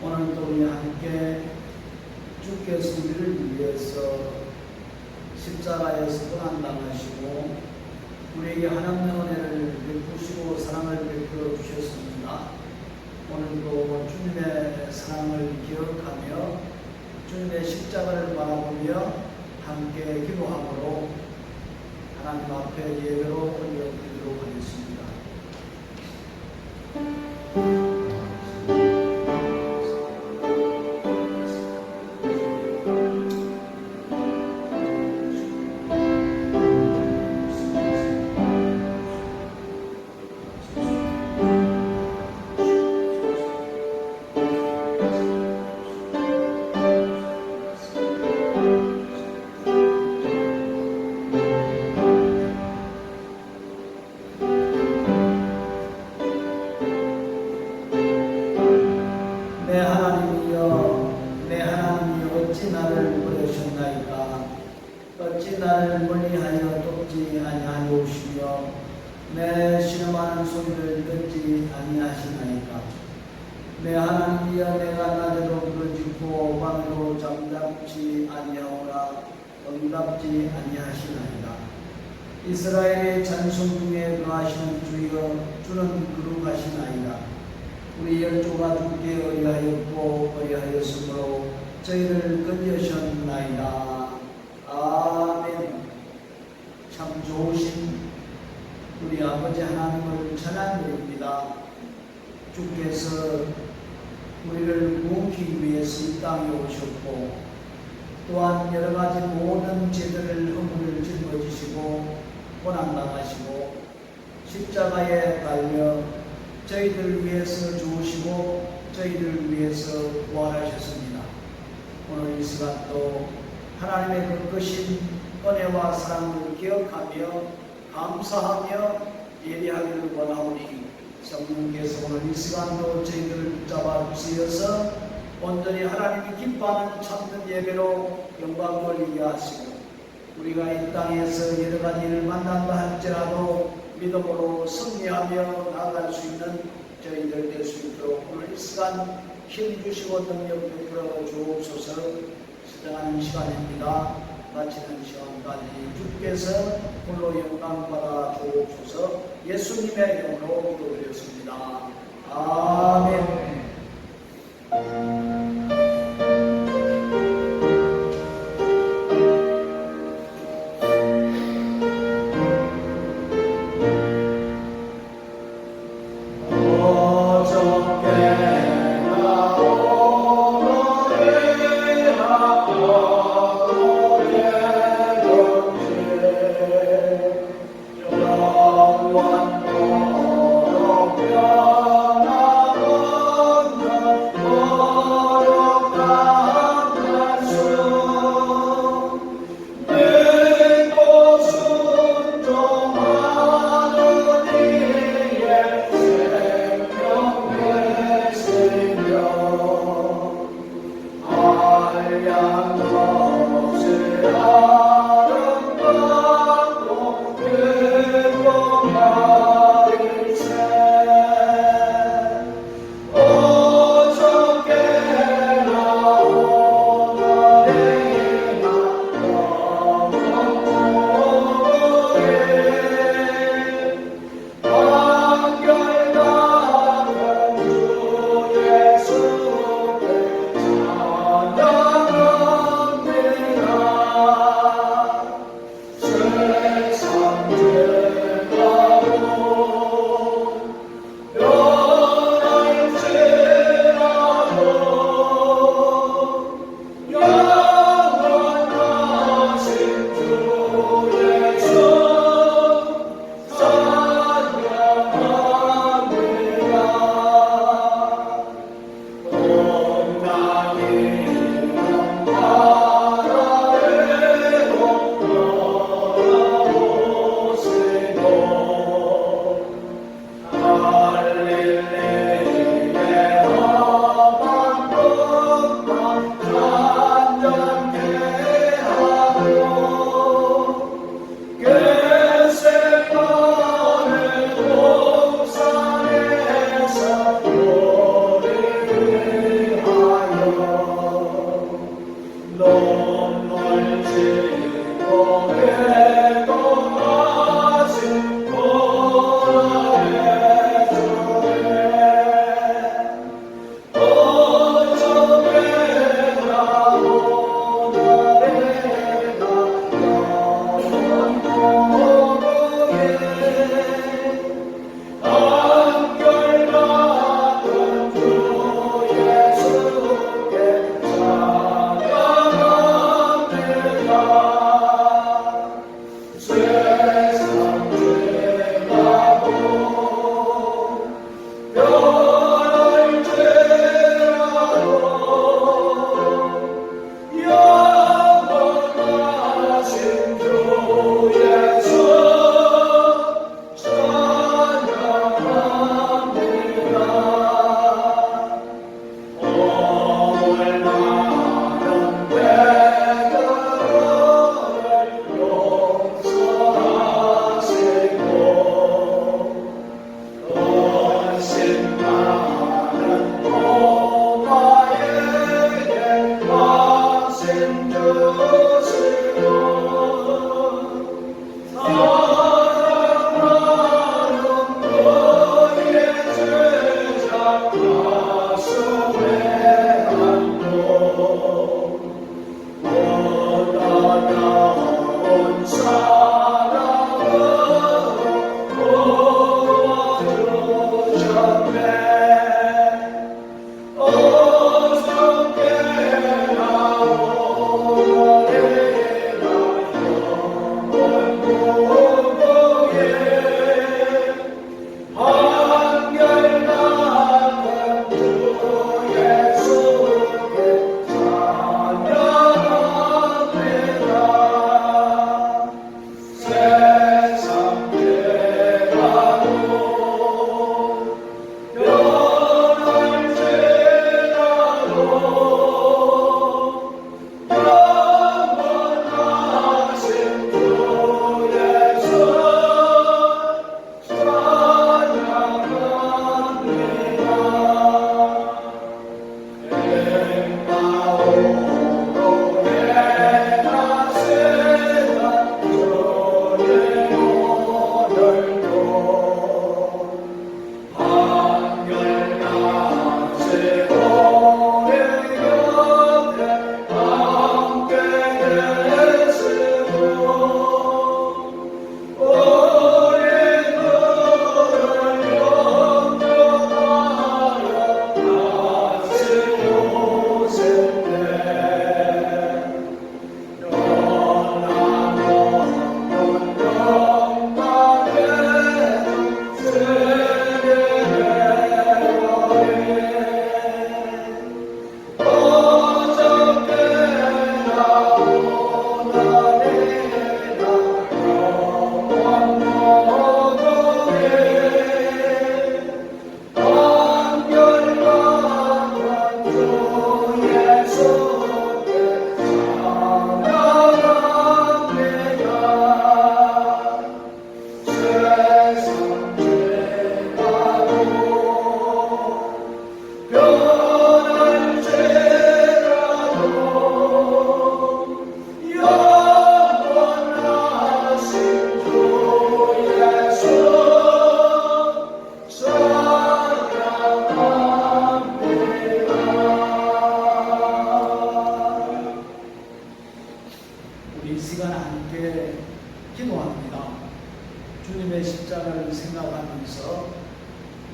오늘도 우리 함께 주께서 우리를 위해서 십자가에서 고난당하시고 우리에게 하나님의 은혜를 베푸시고 사랑을 베풀어 주셨습니다. 오늘도 주님의 사랑을 기억하며 주님의 십자가를 바라보며 함께 기도함으로 하나님 앞에 예배로 올려드리도록 하겠습니다. 내 하나님이여 어찌 나를 버리셨나이까. 어찌 나를 멀리하여 돕지 아니하시며 내 신음하는 소리를 듣지 아니하시나이까. 내 하나님이여 내가 낮에도 부르짖고 밤에도 잠잠지 아니하오나 응답지 아니하시나이다. 이스라엘의 찬송 중에 거하시는 주여 주는 거룩하시나이다. 우리 열조가 주께 의하였고 의하였으므로 저희를 건져셨나이다. 아멘. 참 좋으신 우리 아버지 하나님을 찬양드립니다. 주께서 우리를 구원하기 위해서 이 땅에 오셨고 또한 여러가지 모든 죄들을 허물을 짊어지시고 고난당하시고 십자가에 달려 저희들 위해서 죽으시고 저희들 위해서 부활하셨습니다. 오늘 이 시간도 하나님의 그 크신 은혜와 사랑을 기억하며 감사하며 예배하기를 원하오니 성령께서 오늘 이 시간도 저희들을 붙잡아 주시어서 온전히 하나님이 기뻐하는 참된 예배로 영광을 이루게 하시고 우리가 이 땅에서 여러 가지 일을 만난다 할지라도 믿음으로 승리하며 나아갈 수 있는 저희들 될 수 있도록 오늘 이 시간 힘주시고 능력 베풀어 주옵소서. 시작하는 시간입니다. 마치는 시간까지 주께서 홀로 영광 받아 주옵소서. 예수님의 이름으로 기도드렸습니다. 아멘. Oh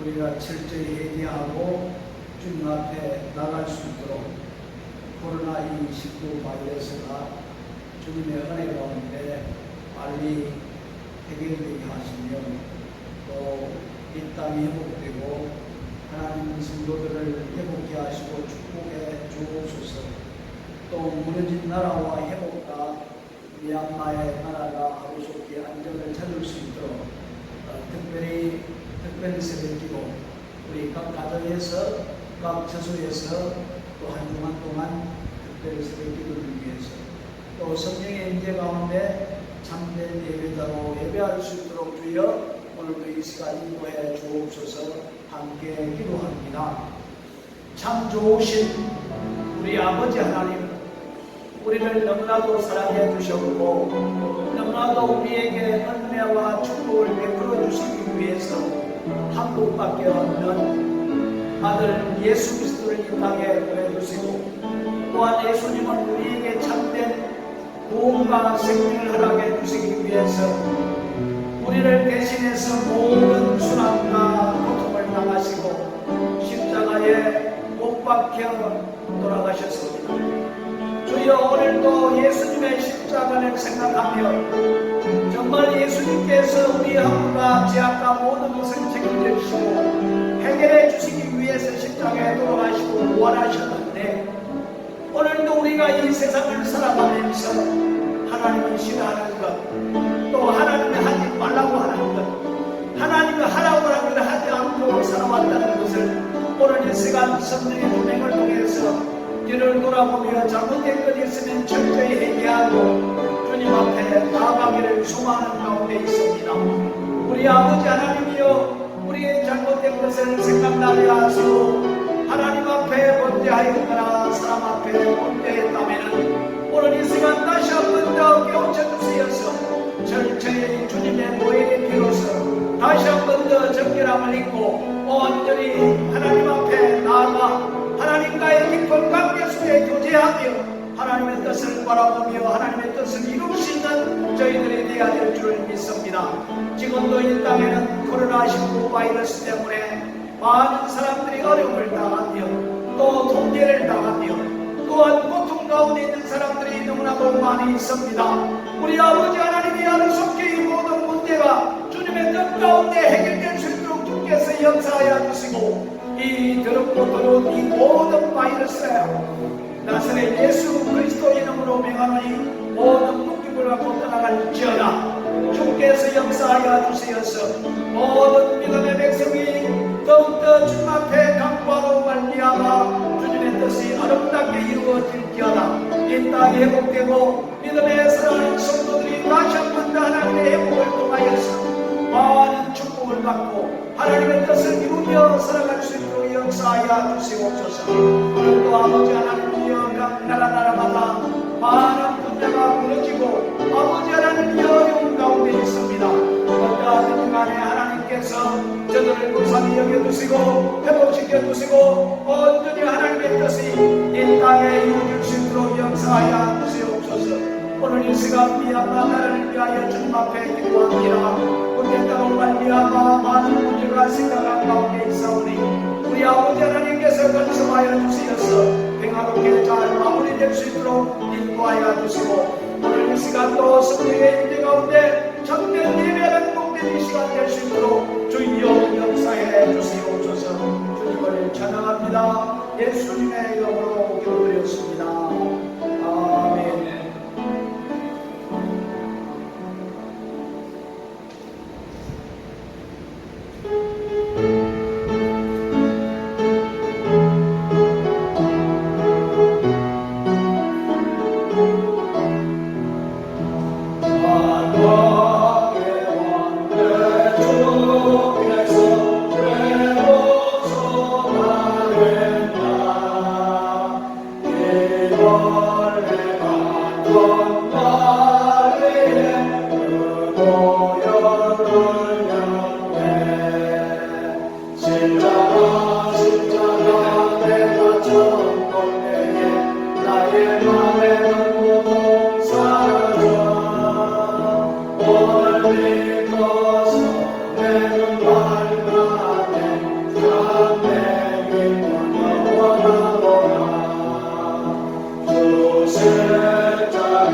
우리가 철저히 회개하고 주님 앞에 나갈 수 있도록 코로나19 바이러스가 주님의 은혜 가운데 빨리 해결되게 하시며 또 이 땅이 회복되고 하나님 성도들을 회복케 하시고 축복해 주옵소서. 또 무너진 나라와 회복과 미얀마의 나라가 하루속히 안정을 찾을 수 있도록 특별히 새벽기도 우리 각 가정에서 각 처소에서 또 한 주간 동안 특별히 새벽기도를 위해서 또 성령의 임재 가운데 참된 예배자로 예배할 수 있도록 주여 오늘도 이 시간 인도해 주옵소서. 함께 기도합니다. 참 좋으신 우리 아버지 하나님, 우리를 너무나도 사랑해 주셨고 너무나도 우리에게 은혜와 축복을 베풀어 주시기 위해서 한 분밖에 없는 아들 예수 그리스도를 이 땅에 보내주시고 또한 예수님은 우리에게 참된 구원과 생명을 허락해 주시기 위해서 우리를 대신해서 모든 순환과 고통을 당하시고 십자가에 못 박혀 돌아가셨습니다. 주여 오늘도 예수님의 십자가를 생각하며 정말 예수님께서 우리 한과 죄악과 모든 것을 책임져 주시고 해결해 주시기 위해서 십자가에 돌아가시고 구원하셨는데 오늘도 우리가 이 세상을 살아가면서 하나님을 싫어하는 것, 또 하나님이 하지 말라고 하는 것, 하나님이 하라고 하는 것을 하지 않고 살아왔다는 것을 오늘 이 시간 성령의 도명을 통해서 뒤를 돌아보며 잘못된 것이 있으면 철저히 회개하고 주님 앞에 나아가기를 소망하는 가운데 있습니다. 우리 아버지 하나님이여, 우리의 잘못된 것을 생각나게 하시고 하나님 앞에 범죄하였거나 사람 앞에 범죄했다면 오늘 이 시간 다시 한 번 더 깨우쳐 주시어서 철저히 주님의 보혈의 피로서 다시 한 번 더 정결함을 입고 온전히 하나님 앞에 나아가 하나님과의 깊은 관계 속에 교제하며 하나님의 뜻을 바라보며 하나님의 뜻을 이룰 수 있는 저희들이 되어야 될 줄 믿습니다. 지금도 이 땅에는 코로나19 바이러스 때문에 많은 사람들이 어려움을 당하며 또 통제를 당하며 또한 고통 가운데 있는 사람들이 너무나도 많이 있습니다. 우리 아버지 하나님이 하루속히 이 모든 문제가 주님의 뜻 가운데 해결될 수 있도록 주께서 역사하여 주시고 이 더럽고 더러운 이 모든 바이러스에 나사렛 예수 그리스도 이름으로 명하노니 모든 묶임을 갖고 떠나갈지어다. 주께서 역사하여 주시어서 모든 믿음의 백성이 더욱더 주님 앞에 강구하고 말미암아 주님의 뜻이 아름답게 이루어질지어다. 이 땅이 회복되고 믿음의 사랑하는 성도들이 다시 한 번 더 하나님의 회복을 통하여서 많은 축복을 받고 하나님의 뜻을 이루며 살아갈 수 있도록 역사하여 주시옵소서. 오늘도 아버지 하나님이여 각 나라마다 많은 분야가 무너지고 아버지 하나님이 어려운 가운데 있습니다. 어떠하든 간에 하나님께서 저들을 무사히 여겨주시고 회복시켜주시고 온전히 하나님의 뜻이 이 땅에 이루어질 수 있도록 역사하여 주시옵소서. 오늘 이 시간 미얀마 나라를 위하여 주님 앞에 기도합니다. 그때 땅을 말미암아 많은 문제가 생각한 가운데 있사오니 우리 아버지 하나님께서 건설하여 주시어서 평화롭게 잘 마무리될 수 있도록 인도하여 주시고 오늘 이 시간도 성령의 임재 가운데 참된 예배하는 복된 이 시간 될 수 있도록 주여 역사해 주시옵소서. 주님을 찬양합니다. 예수님의 이름으로 기도드렸습니다. 아멘. 주 십자가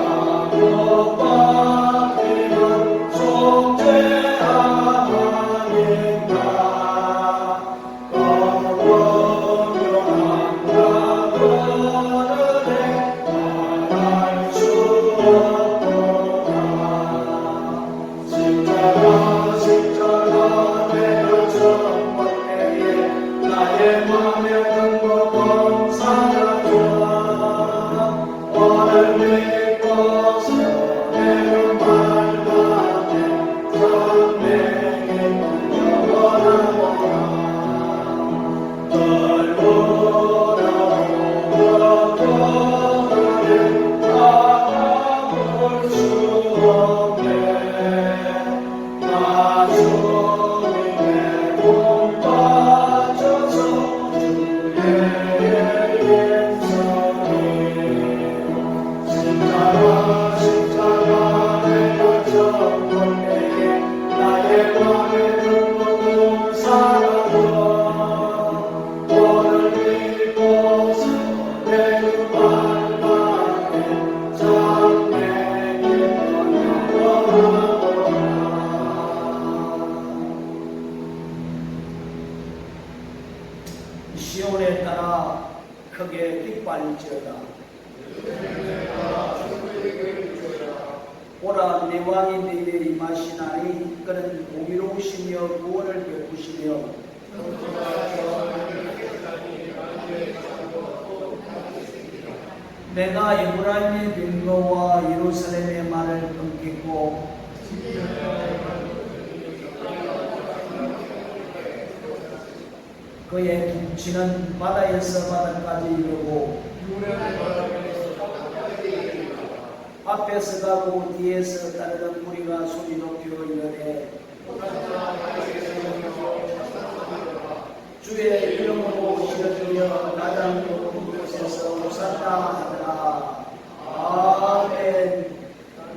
할지어다. 오라 내 왕이 내게 임하시나니 그는 공의로우시며 구원을 베푸시며 내가 에브라임의 병거와 예루살렘의 말을 끊겠고 그의 둥치는 바다에서 바다까지 이르고 앞에서 가고 뒤에서 따르는 무리가 소리 높여 이르되 주의 이름으로 실어주며 가장 높은 곳에서 호산나 하더라. 아멘.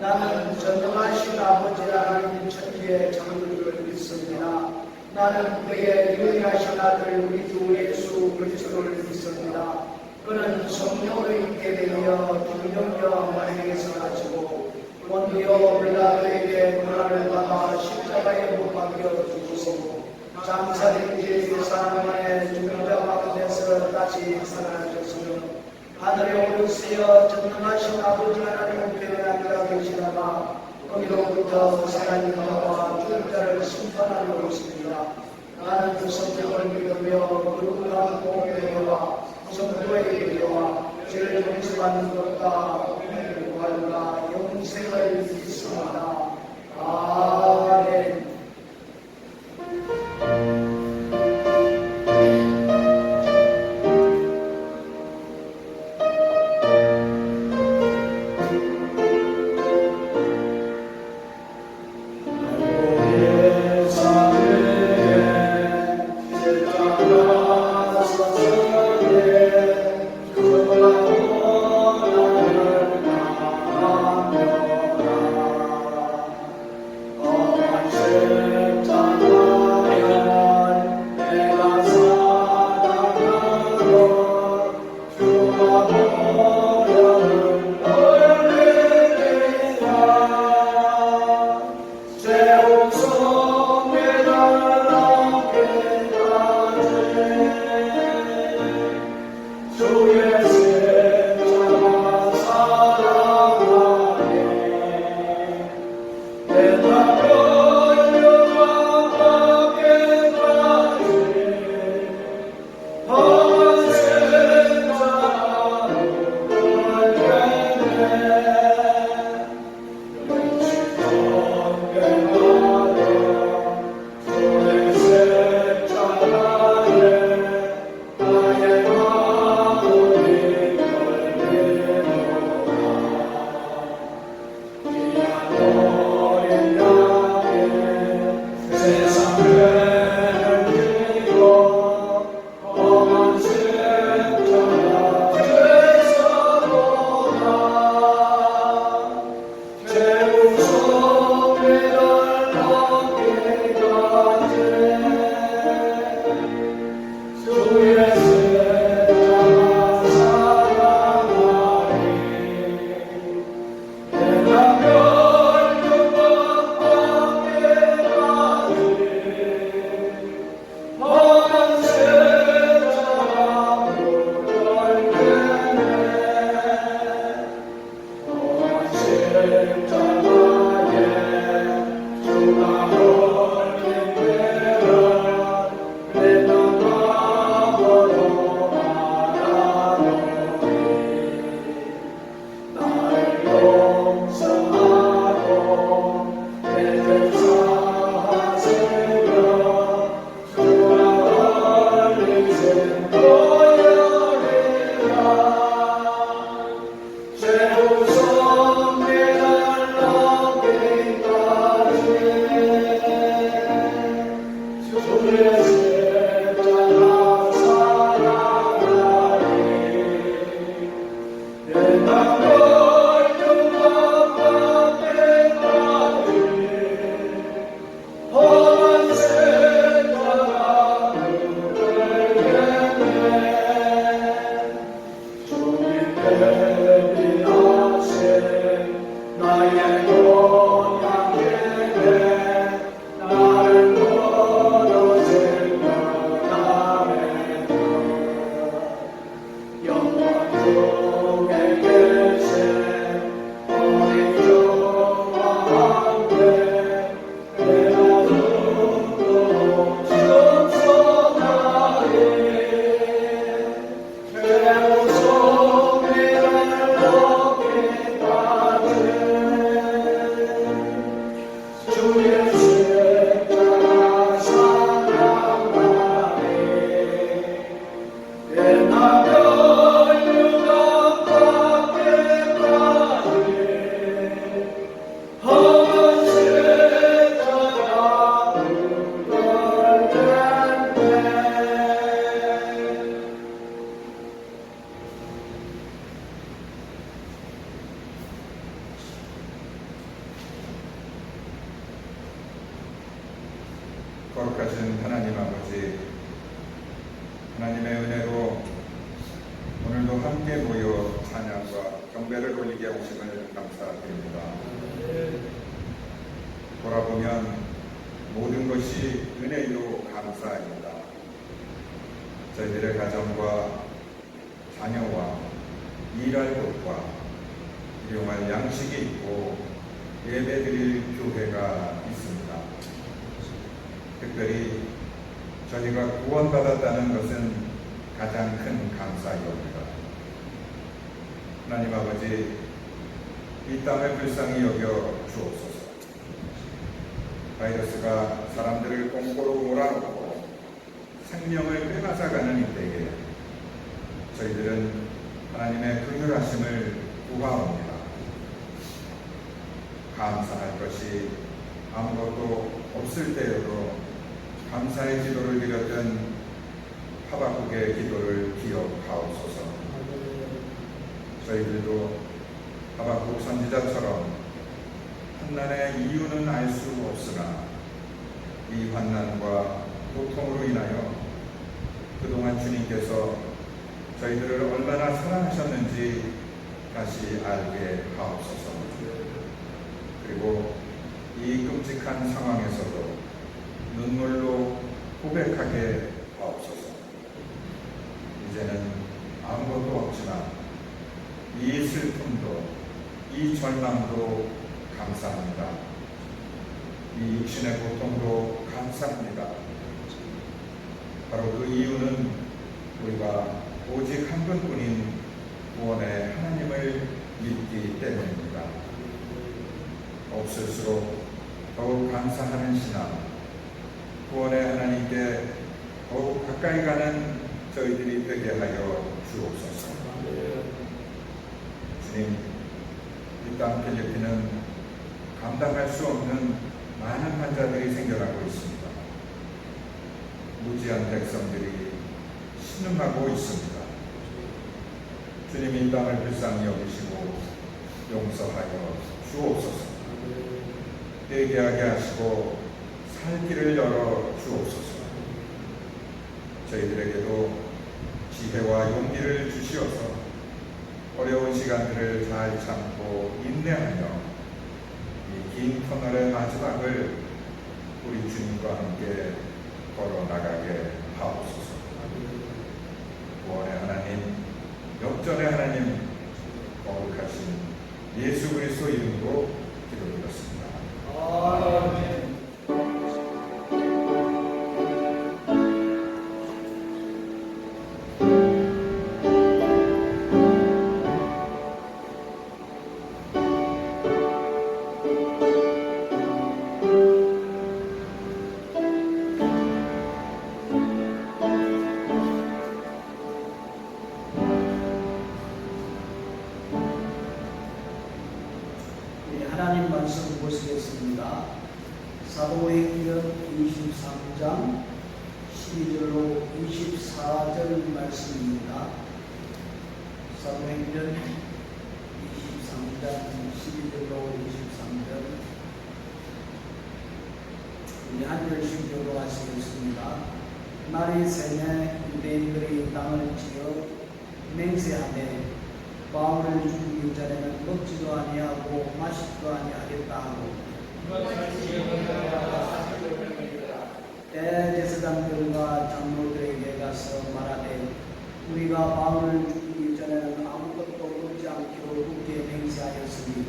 나는 전능하신 아버지라 하나님 천지의 창조주를 믿습니다. 나는 그의 유일하신 아들 우리 주 예수 그리스도를 믿습니다. 그는 성령으로 있게 되며 중정녀 마리아에서 나시고 원디오 빌라도에게 고난을 받아 십자가에 못 박혀 죽으시고 장사된 지 3일 만에 죽은 자 가운데서 다시 살아나셨으며 하늘에 오르시어 전능하신 아버지 하나님께로 앉아 계시다가 거기로부터 살아있는 자와 죽은 자를 심판하러 오십니다. 나는 성경을 믿으며 거룩한 공회와 성도의 교회와 죄를 용서받는 것과 은혜를 구하노라. 영생을 믿습니다. 아멘. 거룩하신 하나님 아버지, 하나님의 은혜로 오늘도 함께 모여 찬양과 경배를 올리게 하심을 감사드립니다. 돌아보면 모든 것이 은혜로 감사합니다. 저희들의 가정과 자녀와 일할 곳과 일용할 양식이 있고 예배드릴 교회가 있습니다. 특별히 저희가 구원받았다는 것은 가장 큰 감사이옵니다. 하나님 아버지, 이 땅을 불쌍히 여겨 주옵소서. 바이러스가 사람들을 꽁고로 몰아넣고 생명을 빼앗아가는 이때에 저희들은 하나님의 긍휼하심을 구하옵니다. 감사할 것이 아무것도 없을 때여도 감사의 기도를 드렸던 하박국의 기도를 기억하옵소서. 저희들도 하박국 선지자처럼 환난의 이유는 알 수 없으나 이 환난과 고통으로 인하여 그동안 주님께서 저희들을 얼마나 사랑하셨는지 다시 알게 하옵소서. 그리고 이 끔찍한 상황에서도 눈물로 고백하게 하옵소서. 이제는 아무것도 없지만 이 슬픔도 이 절망도 감사합니다. 이 육신의 고통도 감사합니다. 바로 그 이유는 우리가 오직 한 분뿐인 구원의 하나님을 믿기 때문입니다. 없을수록 더욱 감사하는 신앙, 구원의 하나님께 더욱 가까이 가는 저희들이 되게 하여 주옵소서. 주님, 이 땅 필리핀은 감당할 수 없는 많은 환자들이 생겨나고 있습니다. 무지한 백성들이 신음하고 있습니다. 주님, 이 땅을 불쌍히 여기시고 용서하여 주옵소서. 회개하게 하시고 살 길을 열어 주옵소서. 저희들에게도 지혜와 용기를 주시어서 어려운 시간들을 잘 참고 인내하며 이 긴 터널의 마지막을 우리 주님과 함께 걸어나가게 하옵소서. 구원의 하나님, 역전의 하나님, 거룩하신 예수 그리스도 이름으로 기도드렸습니다. 아멘. 하나님 말씀 보시겠습니다. 사도행전 23장 12절로 24절 말씀입니다. 사도행전 23장 12절로 23절 우리 한 절씩 교도하시겠습니다. 날이 새매 유대인들이 땅을 지어 맹세하되 바울을 죽이기 전에는 먹지도 아니하고 마시지도 아니하겠다 하고 대제사장들과 장로들에게 가서 말하되 우리가 바울을 죽이기 전에는 아무것도 먹지 않기로 굳게 맹세하였으니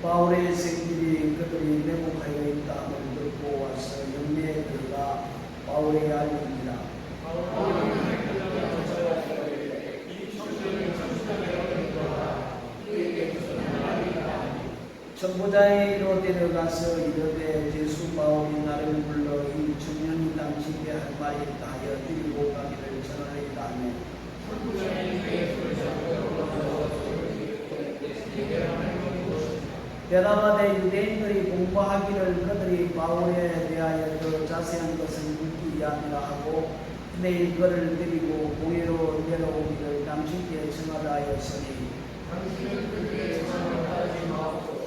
바울의 생길이 그들이 매복하여 있다함을 듣고 와서 영내에 들어가 바울에게 알립니다. 전보자에게로 데려가서 이르되 제수 바울이 나를 불러 이 청년이 당신께 할 말이 있다 하여 죽이고 가기를 전하리이다 하며 대답하되 유대인들이 공부하기를 그들이 바울에 대하여 더 자세한 것을 묻기 위함이라 하고 내일 그를 데리고 공회로 내려오기를 당신께 정하라 하였으니 당신은 그에게 전을 하지 마옵소서.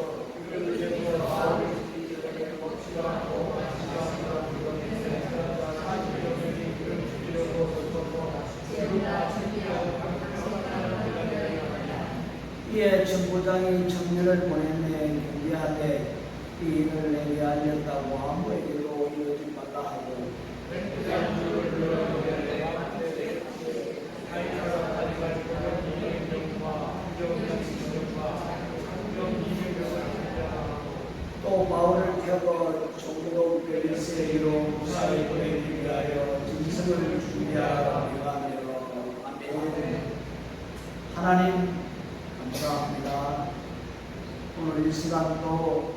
그를 제거 마음을 지키기전에 먹지도 않고 마시지도 않고 그것에 사실 여전히 그를 죽이려고 섰었고 제가 준비하고 강력한 이에 전부장이 청년을 보냈네. 경계하되 이 일을 내게 알렸다고 아무에게도 이러지 말라 하고 또 바울을 태워 종로 벨리스에로 무사히 보내기 위하여 진성을 준비하라 명하며 아멘. 하나님 감사합니다. 오늘 이 시간도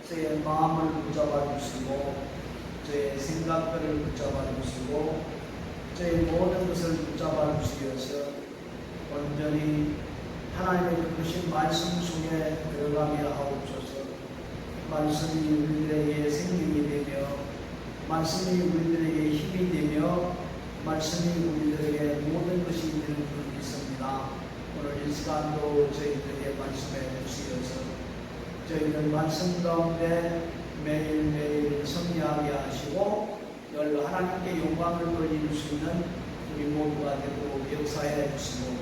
저의 마음을 붙잡아 주시고 저의 생각들을 붙잡아 주시고 저의 모든 것을 붙잡아 주시어서 온전히 하나님의 그것인 말씀 속에 들어가게 하옵소서. 말씀이 우리들에게 생명이 되며 말씀이 우리들에게 힘이 되며 말씀이 우리들에게 모든 것이 되는 줄 믿습니다. 오늘 이 시간도 저희들에게 말씀해 주시어서 저희들 말씀 가운데 매일매일 승리하게 하시고 늘 하나님께 영광을 돌릴 수 있는 우리 모두가 되도록 역사해 주시고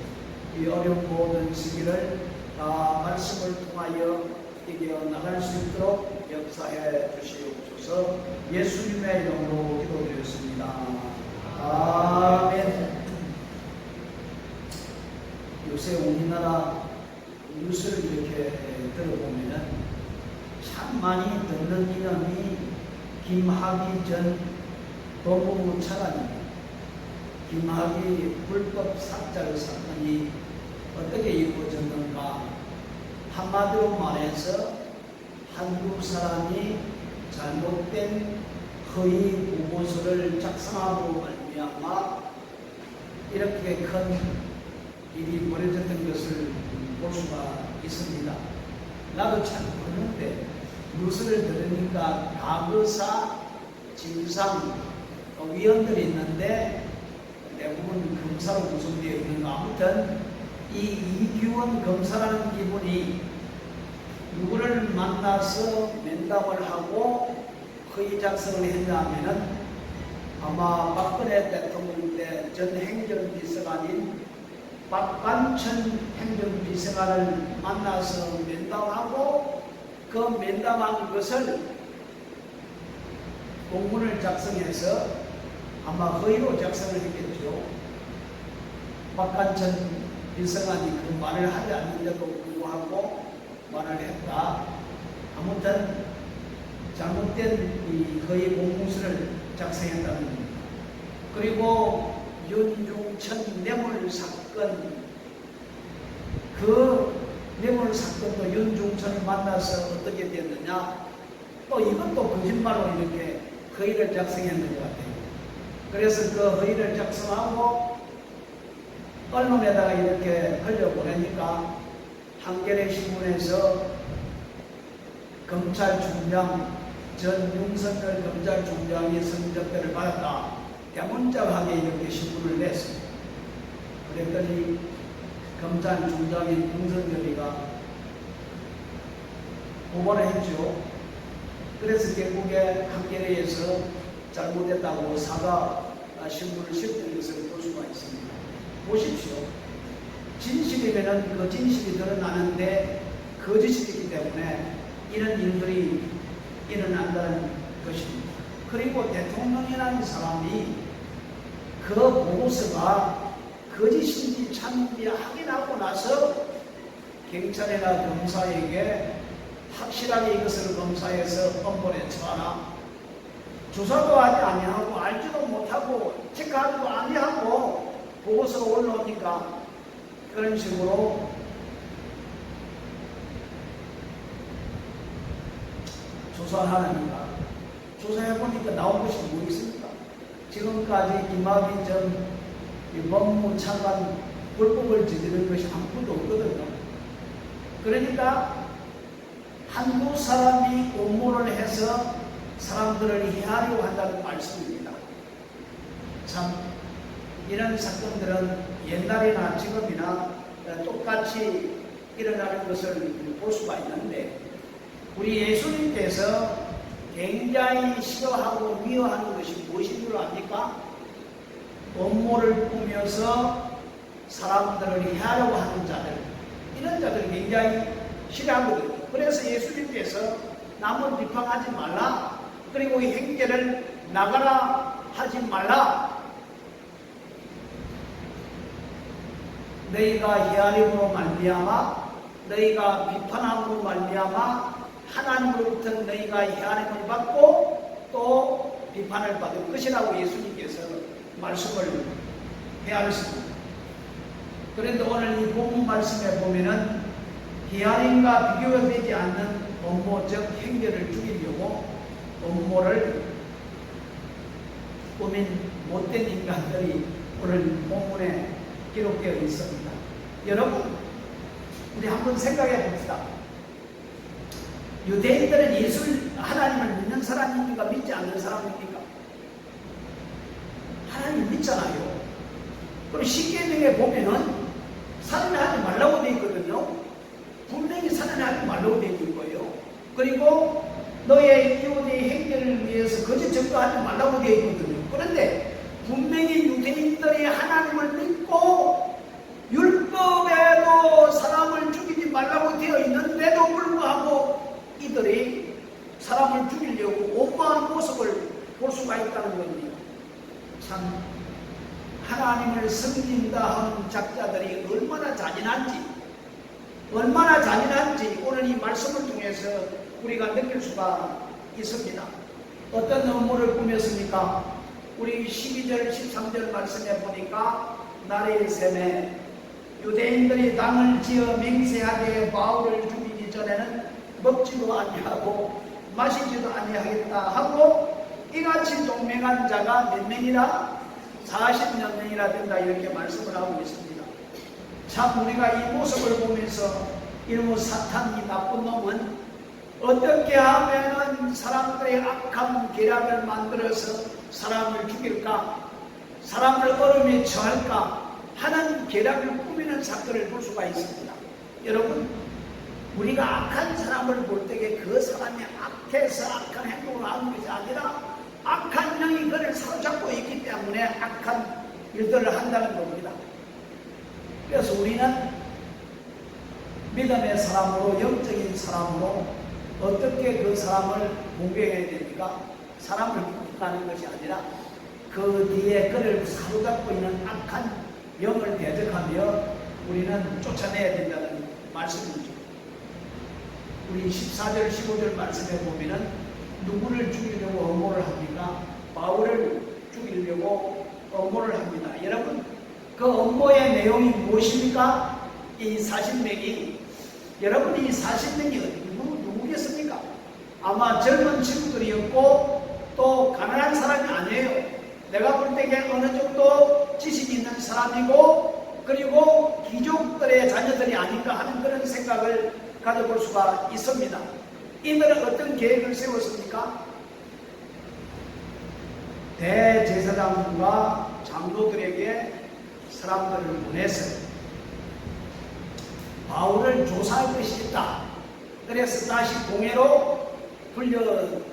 이 어려운 모든 시기를 다 말씀을 통하여 이겨 나갈 수 있도록 역사해 주시옵소서. 예수님의 이름으로 기도드렸습니다. 아멘. 요새 우리나라 뉴스를 이렇게 들어보면 참 많이 듣는 이름이 김학의 전 법무부 차관입니다. 김학의 불법 삭달 사건이 어떻게 이루어졌는가? 한마디로 말해서 한국 사람이 잘못된 허위 보고서를 작성하고 말미암아 이렇게 큰 일이 벌어졌던 것을 볼 수가 있습니다. 나도 참 그런데 뉴스를 들으니까 과거사, 진상, 위원들이 있는데 대부분 검사로 구성되어 있는 거 아무튼 이 이규원 검사라는 기분이 누구를 만나서 면담을 하고 허위 작성을 했냐면은 아마 박근혜 대통령 때 전 행정비서관인 박관천 행정비서관을 만나서 면담하고 그 면담한 것을 공문을 작성해서 아마 허위로 작성을 했겠죠. 박관천 비서관이 그 말을 하지 않는데도 불구하고 말을 했다. 아무튼 잘못된 이 허위 공문서를 작성했다는 겁니다. 그리고 윤중천 뇌물 사건, 그 뇌물 사건도 윤중천을 만나서 어떻게 됐느냐, 또 이것도 거짓말로 이렇게 허위를 작성했는 것 같아요. 그래서 그 허위를 작성하고 언론에다가 이렇게 흘려보내니까 한겨레 신문에서 검찰총장 전윤석열 검찰총장이 성적표를 받았다. 대문짝하게 이렇게 신문을 냈습니다. 그랬더니 검찰총장인 윤석열이가 고발을 했죠. 그래서 결국에 한겨레에서 잘못했다고 사과 신문을 실은 것을 볼 수가 있습니다. 보십시오. 진실이면 그 진실이 드러나는데 거짓이 있기 때문에 이런 일들이 일어난다는 것입니다. 그리고 대통령이라는 사람이 그 보고서가 거짓인지 참인지 확인하고 나서 경찰이나 검사에게 확실하게 이것을 검사해서 엄벌에 처하라. 조사도 하지 아니하고 알지도 못하고 체크하지도 아니하고 보고서가 올라오니까 그런 식으로 조사를 하니까 조사해보니까 나온 것이 뭐 있습니까? 지금까지 김학의 전 법무부 차관 불법을 저지른 것이 아무것도 없거든요. 그러니까 한국 사람이 공모를 해서 사람들을 해하려고 한다는 말씀입니다. 참 이런 사건들은 옛날이나 지금이나 똑같이 일어나는 것을 볼 수가 있는데, 우리 예수님께서 굉장히 싫어하고 미워하는 것이 무엇인 줄 압니까? 음모를 꾸며서 사람들을 해하려고 하는 자들, 이런 자들을 굉장히 싫어하거든요. 그래서 예수님께서 남을 비판하지 말라, 그리고 이 행계를 나가라 하지 말라. 너희가 헤아림으로 말미암아, 너희가 비판함으로 말미암아 하나님으로부터 너희가 헤아림을 받고 또 비판을 받을 것이라고 예수님께서 말씀을 해하셨습니다. 그런데 오늘 이 본문 말씀에 보면은 헤아림과 비교가 되지 않는 음모적 행위를 죽이려고 음모를 꾸민 못된 인간들이 오늘 본문에 기록되어 있습니다. 여러분, 우리 한번 생각해 봅시다. 유대인들은 예수 하나님을 믿는 사람입니까? 믿지 않는 사람입니까? 하나님 믿잖아요. 그리고 십계명에 보면은 살인하지 말라고 되어 있거든요. 분명히 살인하지 말라고 되어 있는 거예요. 그리고 너의 이웃의 행위를 위해서 거짓 증거하지 말라고 되어 있거든요. 그런데 분명히 유대인들이 하나님을 믿고 율법에도 사람을 죽이지 말라고 되어 있는데도 불구하고 이들이 사람을 죽이려고 오버하는 모습을 볼 수가 있다는 겁니다. 참 하나님을 섬긴다 하는 작자들이 얼마나 잔인한지 오늘 이 말씀을 통해서 우리가 느낄 수가 있습니다. 어떤 음모를 꾸몄습니까? 우리 12절 13절 말씀에 보니까 나라의 셈에 유대인들이 당을 지어 맹세하게 바울을 죽이기 전에는 먹지도 아니하고 마시지도 아니하겠다 하고 이같이 동맹한 자가 몇 명이라? 40여 명이나 된다, 이렇게 말씀을 하고 있습니다. 참 우리가 이 모습을 보면서 이놈의 사탄, 이 나쁜 놈은 어떻게 하면 사람들의 악한 계략을 만들어서 사람을 죽일까, 사람을 어려움에 처할까 하는 계략을 꾸미는 사건을 볼 수가 있습니다. 여러분, 우리가 악한 사람을 볼 때에 그 사람이 악해서 악한 행동을 하는 것이 아니라 악한 영이 그를 사로잡고 있기 때문에 악한 일들을 한다는 겁니다. 그래서 우리는 믿음의 사람으로, 영적인 사람으로 어떻게 그 사람을 공격해야 됩니까? 사람을 공격하는 것이 아니라 그 뒤에 그를 사로잡고 있는 악한 영을 대적하며 우리는 쫓아내야 된다는 말씀이죠. 우리 14절 15절 말씀에 보면은 누구를 죽이려고 음모를 합니까? 바울을 죽이려고 음모를 합니다. 여러분, 그 음모의 내용이 무엇입니까? 이 40명이, 여러분 이 40명이 누구겠습니까? 아마 젊은 친구들이었고 또 가난한 사람이 아니에요. 내가 볼 때에 어느 정도 지식이 있는 사람이고 그리고 귀족들의 자녀들이 아닌가 하는 그런 생각을 가져볼 수가 있습니다. 이들은 어떤 계획을 세웠습니까? 대제사장과 장로들에게 사람들을 보내서 바울을 조사할 것이 있다. 그래서 다시 공회로 불려드릴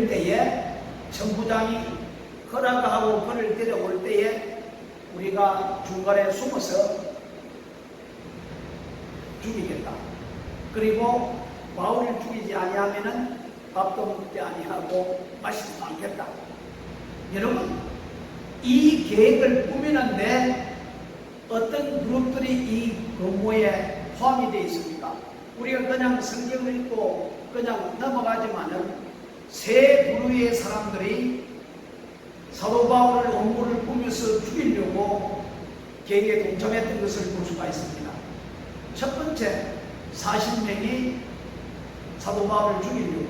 때에 천부장이 허락하고 그를 데려올 때에 우리가 중간에 숨어서 죽이겠다. 그리고 바울을 죽이지 아니하면은 밥도 먹지 아니하고 마시지도 않겠다. 여러분, 이 계획을 꾸미는데 어떤 그룹들이 이 음모에 포함이 되어 있습니까? 우리가 그냥 성경을 읽고 그냥 넘어가지만은 세 부류의 사람들이 사도 바울을 음모를 꾸며서 죽이려고 계획에 동참했던 것을 볼 수가 있습니다. 첫 번째, 40명이 사도 바울을 죽이려고,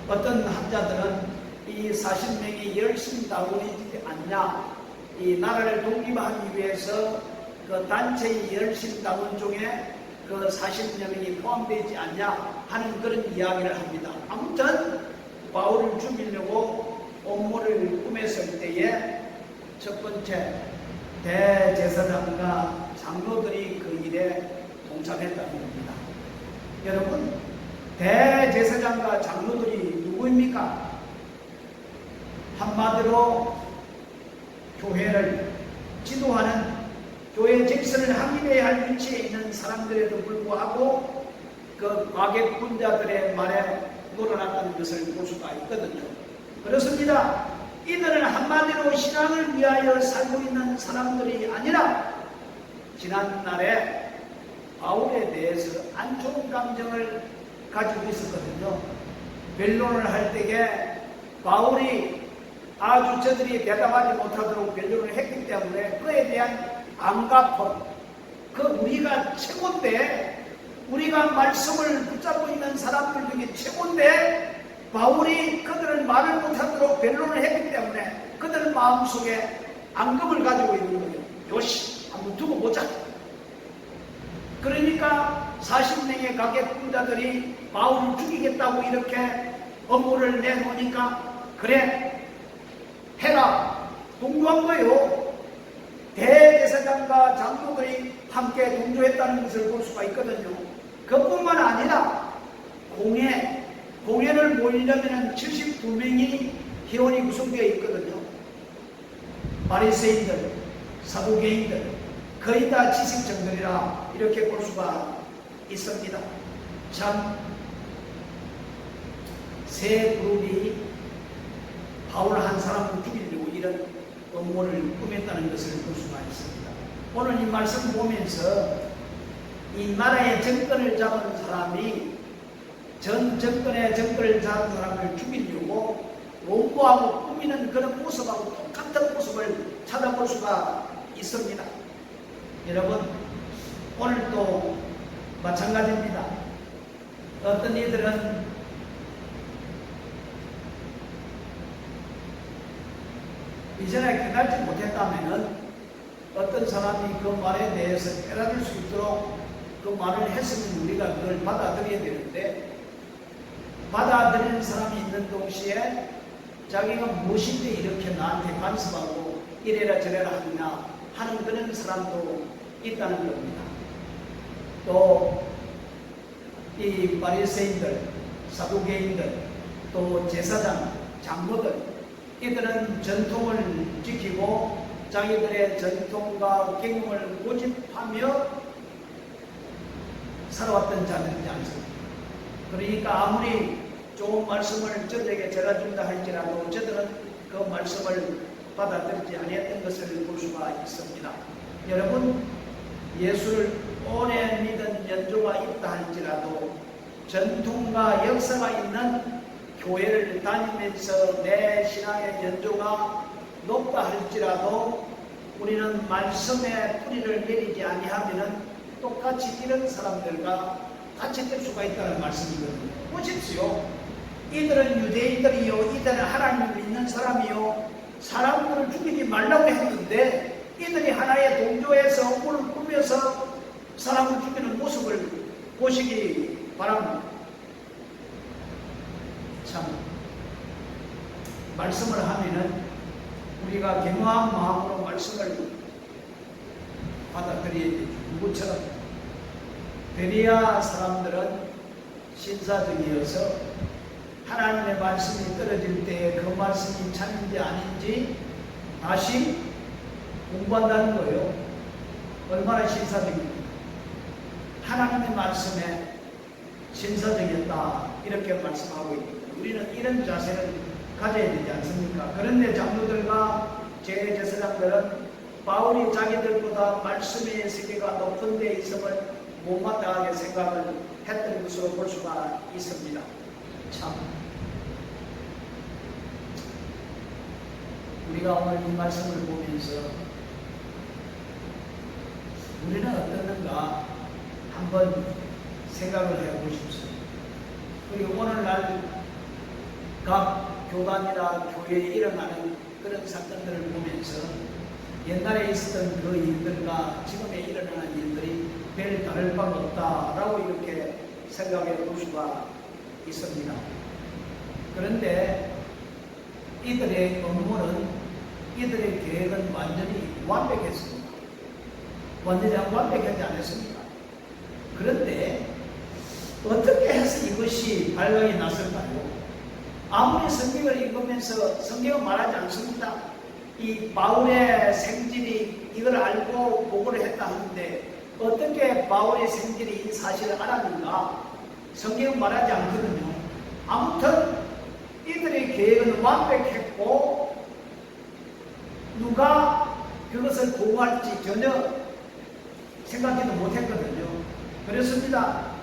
어떤 학자들은 이 40명이 열심당원이지 않냐, 이 나라를 독립하기 위해서 그 단체의 열심당원 중에 그 40명이 포함되지 않냐 하는 그런 이야기를 합니다. 아무튼 바울을 죽이려고 음모를 꾸몄을 때에 첫 번째, 대제사장과 장로들이 그 일에 동참했다는 겁니다. 여러분, 대제사장과 장로들이 누구입니까? 한마디로 교회를 지도하는, 교회 질서를 확인해야 할 위치에 있는 사람들에도 불구하고 그 과객분자들의 말에 놀아났다는 것을 볼 수가 있거든요. 그렇습니다. 이들은 한마디로 신앙을 위하여 살고 있는 사람들이 아니라 지난날에 바울에 대해서 안 좋은 감정을 가지고 있었거든요. 변론을 할 때에 바울이 아주 저들이 대답하지 못하도록 변론을 했기 때문에 그에 대한 안갚음, 그 우리가 최고인데, 우리가 말씀을 붙잡고 있는 사람들 중에 최고인데 바울이 그들은 말을 못하도록 변론을 했기 때문에 그들은 마음속에 앙금을 가지고 있는 거예요. 요시 한번 두고 보자. 그러니까 40명의 가객분자들이 바울을 죽이겠다고 이렇게 업무를 내놓으니까 그래 해라 동조한 거예요. 대제사장과 장로들이 함께 동조했다는 것을 볼 수가 있거든요. 그뿐만 아니라 공회를 모이려면 72명이 회원이 구성되어 있거든요. 바리새인들, 사두개인들, 거의 다 지식정들이라 이렇게 볼 수가 있습니다. 참 세 그룹이 바울 한 사람을 죽이려고 이런 음모를 꾸몄다는 것을 볼 수가 있습니다. 오늘 이 말씀 보면서 이 나라의 정권을 잡은 사람이 전 정권의 정권을 잡은 사람을 죽이려고 원고하고 꾸미는 그런 모습하고 똑같은 모습을 찾아볼 수가 있습니다. 여러분, 오늘도 마찬가지입니다. 어떤 이들은 이전에 깨닫지 못했다면 어떤 사람이 그 말에 대해서 깨달을 수 있도록 그 말을 했으면 우리가 그걸 받아들여야 되는데, 받아들이는 사람이 있는 동시에 자기가 무엇인데 이렇게 나한테 간섭하고 이래라 저래라 하느냐 하는 그런 사람도 있다는 겁니다. 또 이 바리새인들, 사두개인들, 또 제사장, 장로들, 이들은 전통을 지키고 자기들의 전통과 경험을 고집하며 살아왔던 자들이지 않습니까? 그러니까 아무리 좋은 말씀을 저들에게 전해준다 할지라도 저들은 그 말씀을 받아들이지 아니했던 것을 볼 수가 있습니다. 여러분, 예수를 오래 믿은 연조가 있다 할지라도 전통과 역사가 있는 교회를 다니면서 내 신앙의 연조가 높다 할지라도 우리는 말씀에 뿌리를 내리지 아니하면 똑같이 이런 사람들과 같이 될 수가 있다는 말씀이거든요. 보십시오. 이들은 유대인들이요, 이들은 하나님을 믿는 사람이요, 사람들을 죽이지 말라고 했는데 이들이 하나의 동조에서 업무를 꾸며서 사람을 죽이는 모습을 보시기 바랍니다. 참 말씀을 하면은 우리가 겸허한 마음으로 말씀을 받아들여야 되죠. 누구처럼 베레아 사람들은 신사적이어서 하나님의 말씀이 떨어질 때 그 말씀이 참인지 아닌지 다시 공부한다는 거예요. 얼마나 신사적입니까? 하나님의 말씀에 신사적이었다 이렇게 말씀하고 있습니다. 우리는 이런 자세를 가져야 되지 않습니까? 그런데 장로들과 제사장들은 바울이 자기들보다 말씀의 세계가 높은 데 있음을 못마땅하게 생각을 했던 것으로 볼 수가 있습니다. 참 우리가 오늘 이 말씀을 보면서 우리는 어떻는가 한번 생각을 해보십시오. 그리고 오늘날 각 교단이나 교회에 일어나는 그런 사건들을 보면서 옛날에 있었던 그 일들과 지금에 일어나는 일들이 별 다를 바가 없다라고 이렇게 생각해 볼 수가 있습니다. 그런데 이들의 업무는 이들의 계획은 완전히 완벽했습니다. 완전히 완벽하지 않았습니다. 그런데 어떻게 해서 이것이 발각이 났을까요? 아무리 성경을 읽으면서 성경은 말하지 않습니다. 이 바울의 생질이 이걸 알고 보고를 했다 하는데 어떻게 바울의 생질이 이 사실을 알았는가? 성경은 말하지 않거든요. 아무튼 이들의 계획은 완벽했고 누가 그것을 보호할지 전혀 생각지도 못했거든요. 그렇습니다.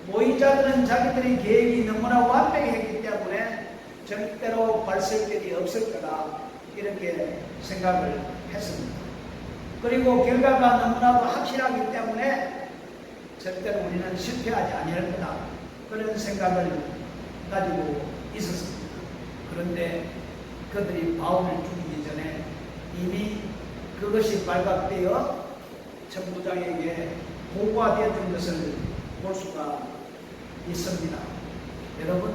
모의자들은 자기들의 계획이 너무나 완벽했기 때문에 절대로 발설길이 없을 거다 이렇게 생각을 했습니다. 그리고 결과가 너무나도 확실하기 때문에 절대로 우리는 실패하지 아니할 거다 그런 생각을 가지고 있었습니다. 그런데 그들이 바울을 죽이기 전에 이미 그것이 발각되어 천부장에게 보고가 되었던 것을 볼 수가 있습니다. 여러분,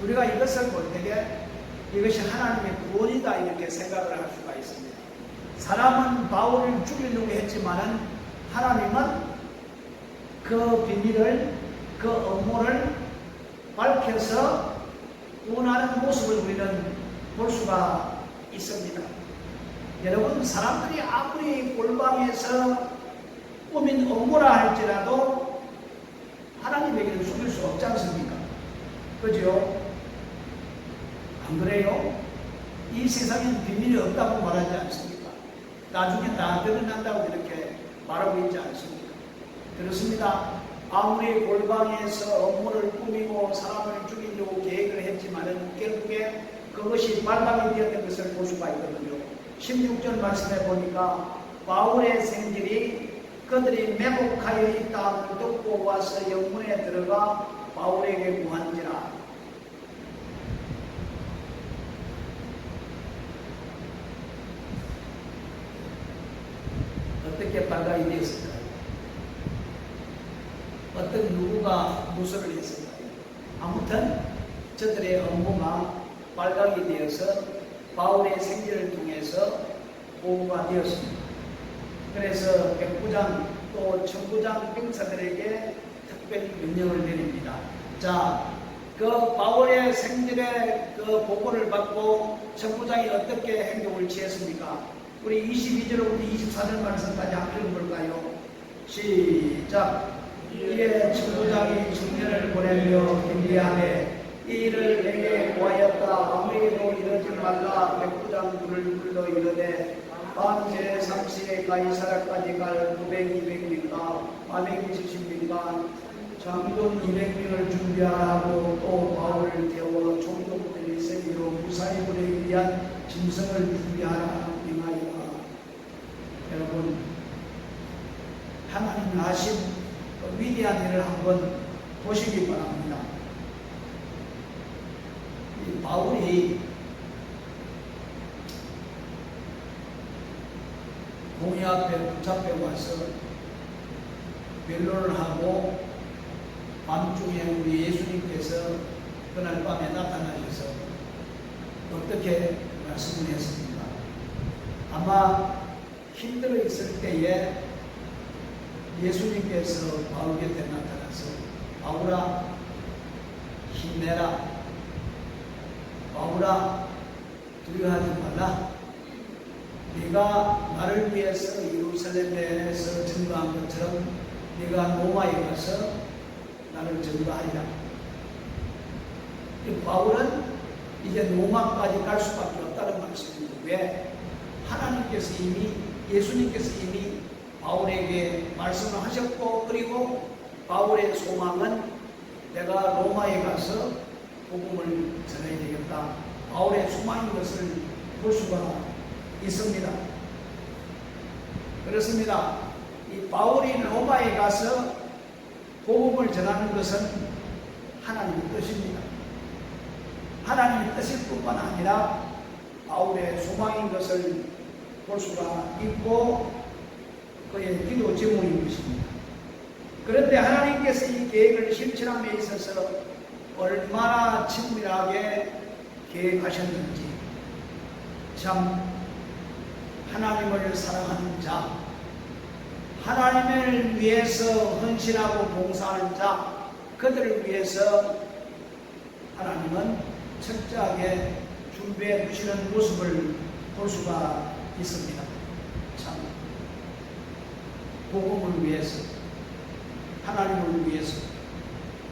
우리가 이것을 볼 때에 이것이 하나님의 구원이다 이렇게 생각을 할 수가 있습니다. 사람은 바울을 죽이려고 했지만은 하나님은 그 비밀을, 그 업무를 밝혀서 구원하는 모습을 우리는 볼 수가 있습니다. 여러분, 사람들이 아무리 골방에서 꾸민 업무라 할지라도 하나님에게는 숨길 수 없지 않습니까? 그죠? 안 그래요? 이 세상에는 비밀이 없다고 말하지 않습니까? 나중에 다 드러난다고 이렇게 말하고 있지 않습니까? 그렇습니다. 아무리 골방에서 업무를 꾸미고 사람을 죽이려고 계획을 했지만은 결국에 그것이 발각이 되었던 것을 볼 수가 있거든요. 16절 말씀에 보니까 바울의 생질이 그들이 매복하여 있다함을 듣고 와서 영문에 들어가 바울에게 구한지라. 어떻게 발각이 되었을까요? 어떤 누구가 누설을 했을까요? 아무튼 저들의 업무가 발각이 되어서 바울의 생질을 통해서 보고가 되었습니다. 그래서 백부장 또 천부장 병사들에게 특별히 명령을 내립니다. 자, 그 바울의 생질의 그 보고를 받고 천부장이 어떻게 행동을 취했습니까? 우리 22절부터 24절 말씀까지 한번 읽어볼까요? 시작! 이에 천부장이 청년을 보내며 김리하되 이 일을 내게 구하였다. 아무에게도 이러지 말라. 백부장들을 불러 이르되 밤제 3시에 가이사라까지 갈 900~200명과 420명과 장군 200명을 준비하라고 또 바울을 태워 총독들이 세기로 무사히 보내기 위한 짐승을 준비하라 임하여라. 여러분, 하나님 하신 위대한 일을 한번 보시기 바랍니다. 이 바울이 공의 앞에 붙잡혀 와서 변론을 하고 밤중에 우리 예수님께서 그날 밤에 나타나셔서 어떻게 말씀을 했습니까? 아마 힘들어 있을 때에 예수님께서 바울 곁에 나타나서 바울아 힘내라, 바울아 두려워하지 말라, 네가 나를 위해서 예루살렘에서 증거한 것처럼 네가 로마에 가서 나를 증거하리라. 바울은 이제 로마까지 갈 수밖에 없다는 말씀입니다. 왜? 하나님께서 이미, 예수님께서 이미 바울에게 말씀을 하셨고, 그리고 바울의 소망은 내가 로마에 가서 복음을 전해야 되겠다, 바울의 소망인 것을 볼 수가 있습니다. 그렇습니다. 이 바울이 로마에 가서 복음을 전하는 것은 하나님의 뜻입니다. 하나님의 뜻일 뿐만 아니라 바울의 소망인 것을 볼 수가 있고 그의 기도 제목인 것입니다. 그런데 하나님께서 이 계획을 실천함에 있어서 얼마나 친밀하게 계획하셨는지 참 하나님을 사랑하는 자, 하나님을 위해서 헌신하고 봉사하는 자, 그들을 위해서 하나님은 철저하게 준비해 주시는 모습을 볼 수가 있습니다. 참, 복음을 위해서, 하나님을 위해서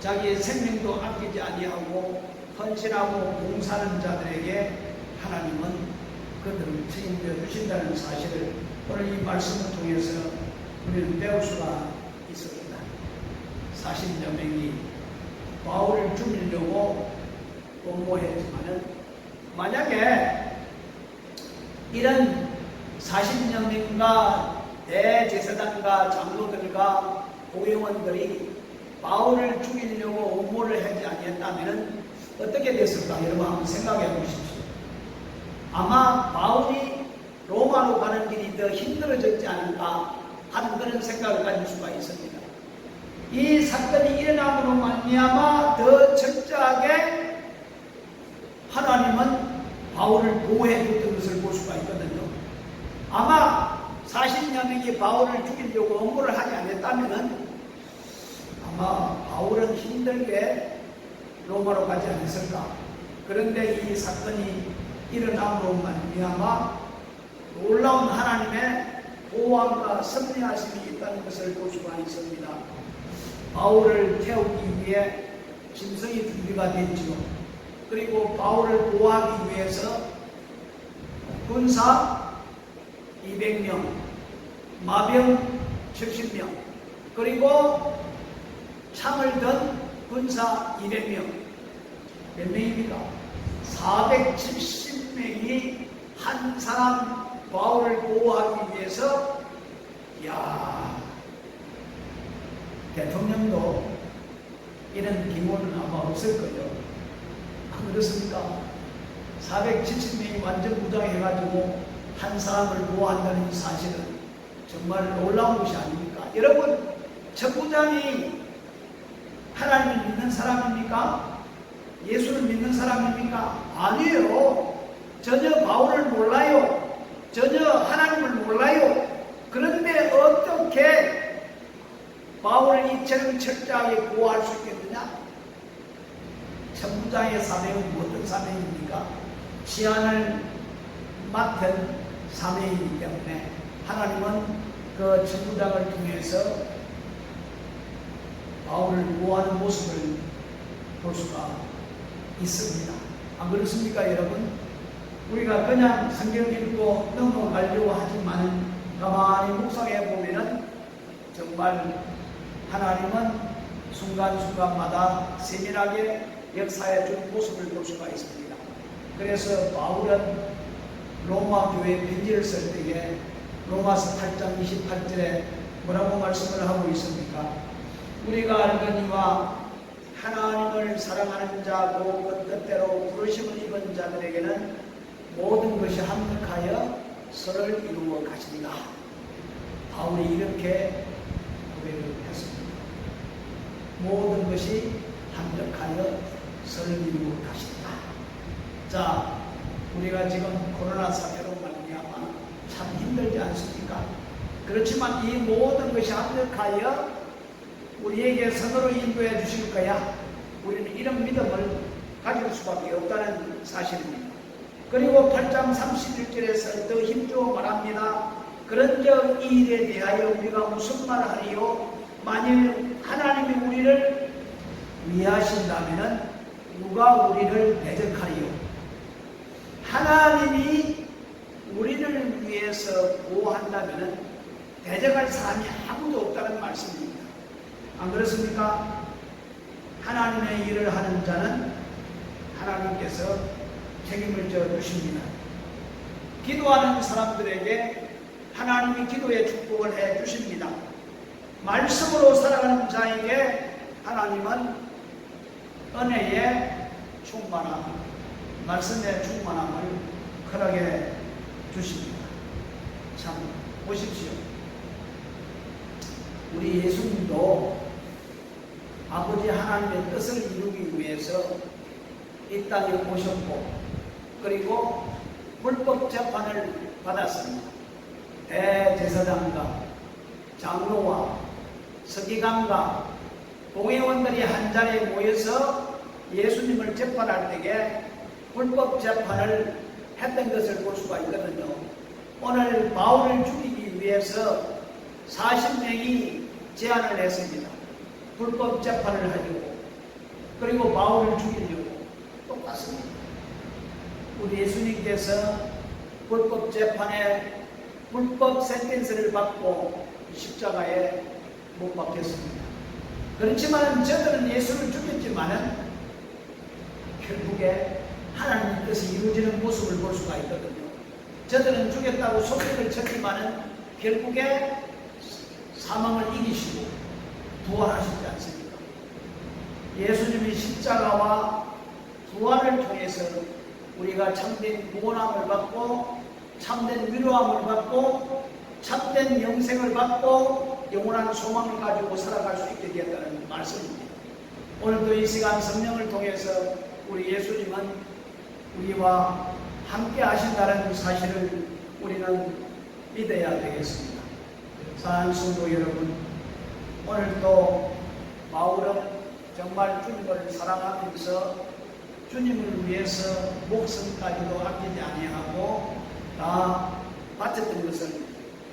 자기의 생명도 아끼지 아니하고 헌신하고 봉사하는 자들에게 하나님은 그들을 책임져 주신다는 사실을 오늘 이 말씀을 통해서 우리는 배울 수가 있습니다. 40여 명이 바울을 죽이려고 공모했지만은 만약에 이런 40여 명과 대제사장과 장로들과 고위원들이 바울을 죽이려고 음모를 하지 아니했다면 어떻게 됐을까? 여러분 한번 생각해 보십시오. 아마 바울이 로마로 가는 길이 더 힘들어졌지 않을까 하는 그런 생각을 가질 수가 있습니다. 이 사건이 일어남으로 말미암아 더 철저하게 하나님은 바울을 보호해 줬던 것을 볼 수가 있거든요. 아마 40여 명이 바울을 죽이려고 음모를 하지 않았다면 아마 바울은 힘들게 로마로 가지 않았을까. 그런데 이 사건이 일어남으로 말미암아 놀라운 하나님의 보호함과 섭리하심이 있다는 것을 볼 수가 있습니다. 바울을 태우기 위해 짐승이 준비가 됐지요. 그리고 바울을 보호하기 위해서 군사 200명, 마병 70명, 그리고 창을 든 군사 200명. 몇 명입니까? 470명이 한 사람 바울을 보호하기 위해서, 대통령도 이런 기본은 아마 없을 거예요. 안 그렇습니까? 470명이 완전 무장해가지고 한 사람을 보호한다는 이 사실은 정말 놀라운 것이 아닙니까? 여러분, 천부장이 하나님을 믿는 사람입니까? 예수를 믿는 사람입니까? 아니에요. 전혀 바울을 몰라요. 전혀 하나님을 몰라요. 그런데 어떻게 바울을 이처럼 철저하게 보호할 수 있겠느냐? 천부장의 사명은 어떤 사명입니까? 치안을 맡은 사명이기 때문에 하나님은 그 천부장을 통해서 바울을 보호하는 모습을 볼 수가 있습니다. 안 그렇습니까, 여러분? 우리가 그냥 성경 읽고 넘어가려고 하지만 가만히 묵상해 보면은 정말 하나님은 순간순간마다 세밀하게 역사해 준 모습을 볼 수가 있습니다. 그래서 바울은 로마 교회에 편지를 쓸 때에 로마서 8장 28절에 뭐라고 말씀을 하고 있습니까? 우리가 알거니와 하나님을 사랑하는 자고 그 뜻대로 부르심을 입은 자들에게는 모든 것이 합력하여 선을 이루어 가시리라. 바울이 이렇게 고백을 했습니다. 모든 것이 합력하여 선을 이루어 가시리라. 자, 우리가 지금 코로나 사태로 말미암아 참 힘들지 않습니까? 그렇지만 이 모든 것이 합력하여 우리에게 선으로 인도해 주실 거야. 우리는 이런 믿음을 가질 수밖에 없다는 사실입니다. 그리고 8장 31절에서 더 힘주어 말합니다. 그런즉 이 일에 대하여 우리가 무슨 말을 하리요? 만일 하나님이 우리를 위하신다면 누가 우리를 대적하리요? 하나님이 우리를 위해서 보호한다면 대적할 사람이 아무도 없다는 말씀입니다. 안 그렇습니까? 하나님의 일을 하는 자는 하나님께서 책임을 져 주십니다. 기도하는 사람들에게 하나님이 기도의 축복을 해 주십니다. 말씀으로 살아가는 자에게 하나님은 은혜의 충만함, 말씀의 충만함을 허락해 주십니다. 참 보십시오. 우리 예수님도 아버지 하나님의 뜻을 이루기 위해서 이 땅에 오셨고, 그리고 불법 재판을 받았습니다. 대제사장과 장로와 서기관과 공회원들이 한 자리에 모여서 예수님을 재판할 때에 불법 재판을 했던 것을 볼 수가 있거든요. 오늘 바울을 죽이기 위해서 40명이 제안을 했습니다. 불법 재판을 하려고, 그리고 바울을 죽이려고. 똑같습니다. 우리 예수님께서 불법 재판에 불법 센텐스를 받고 십자가에 못 박혔습니다. 그렇지만 저들은 예수를 죽였지만은 결국에 하나님의 뜻이 이루어지는 모습을 볼 수가 있거든요. 저들은 죽였다고 소리를 쳤지만은 결국에 사망을 이기시고 부활하시지 않습니까? 예수님이 십자가와 부활을 통해서 우리가 참된 구원함을 받고 참된 위로함을 받고 참된 영생을 받고 영원한 소망을 가지고 살아갈 수 있게 되었다는 말씀입니다. 오늘도 이 시간 성령을 통해서 우리 예수님은 우리와 함께 하신다는 사실을 우리는 믿어야 되겠습니다. 사랑하는 성도 여러분, 오늘도 바울은 정말 주님을 사랑하면서 주님을 위해서 목숨까지도 아끼지 아니하고 다 바쳤던 것을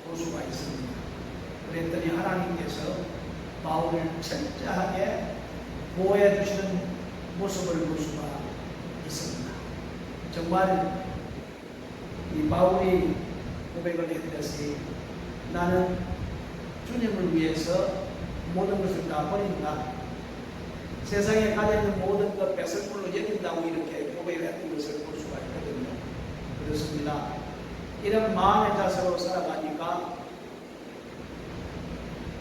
볼 수가 있습니다. 그랬더니 하나님께서 바울을 철저하게 보호해 주시는 모습을 볼 수가 있습니다. 정말 이 바울이 고백을 했듯이 나는 주님을 위해서 모든 것을 다 버린다. 세상에 가져있는 모든 것 배설물로 여긴다고 이렇게 고백을 했던 것을 볼 수가 있거든요. 그렇습니다. 이런 마음의 자세로 살아가니까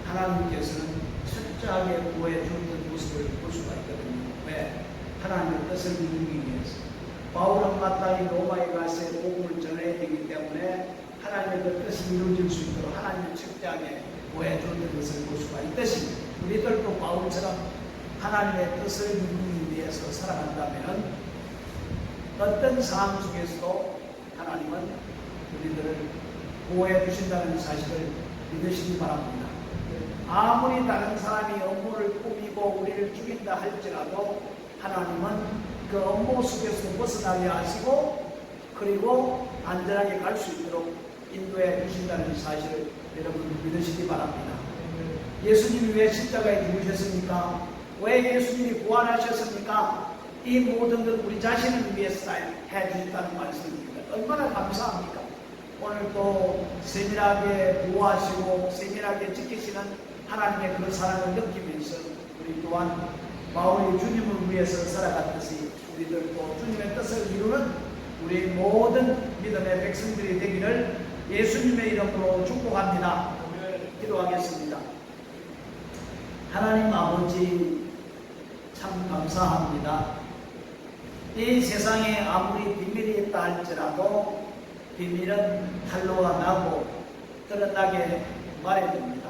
하나님께서는 철저하게 구해 주는 모습을 볼 수가 있거든요. 왜? 하나님의 뜻을 이루기 위해서. 바울은 마땅히 로마에 가서 복음을 전해야 되기 때문에 하나님의 그 뜻이 이루어질 수 있도록 하나님의 철저하게 구해 주는 것을 볼 수가 있듯이 우리들도 바울처럼 하나님의 뜻을 이루기 위해서 살아간다면 어떤 상황 속에서도 하나님은 우리들을 보호해 주신다는 사실을 믿으시기 바랍니다. 아무리 다른 사람이 업무를 꾸미고 우리를 죽인다 할지라도 하나님은 그 업무 속에서 벗어나게 하시고 그리고 안전하게 갈 수 있도록 인도해 주신다는 사실을 여러분 믿으시기 바랍니다. 예수님이 왜 십자가에 죽으셨습니까? 왜 예수님이 부활하셨습니까? 이 모든 것 우리 자신을 위해서 해 주셨다는 말씀입니다. 얼마나 감사합니까? 오늘도 세밀하게 보호하시고 세밀하게 지키시는 하나님의 그 사랑을 느끼면서 우리 또한 바울이 주님을 위해서 살아갔듯이 우리들도 주님의 뜻을 이루는 우리 모든 믿음의 백성들이 되기를 예수님의 이름으로 축복합니다. 기도하겠습니다. 하나님 아버지 참 감사합니다. 이 세상에 아무리 비밀이 있다 할지라도 비밀은 탄로가 나고 드러나게 말해야 됩니다.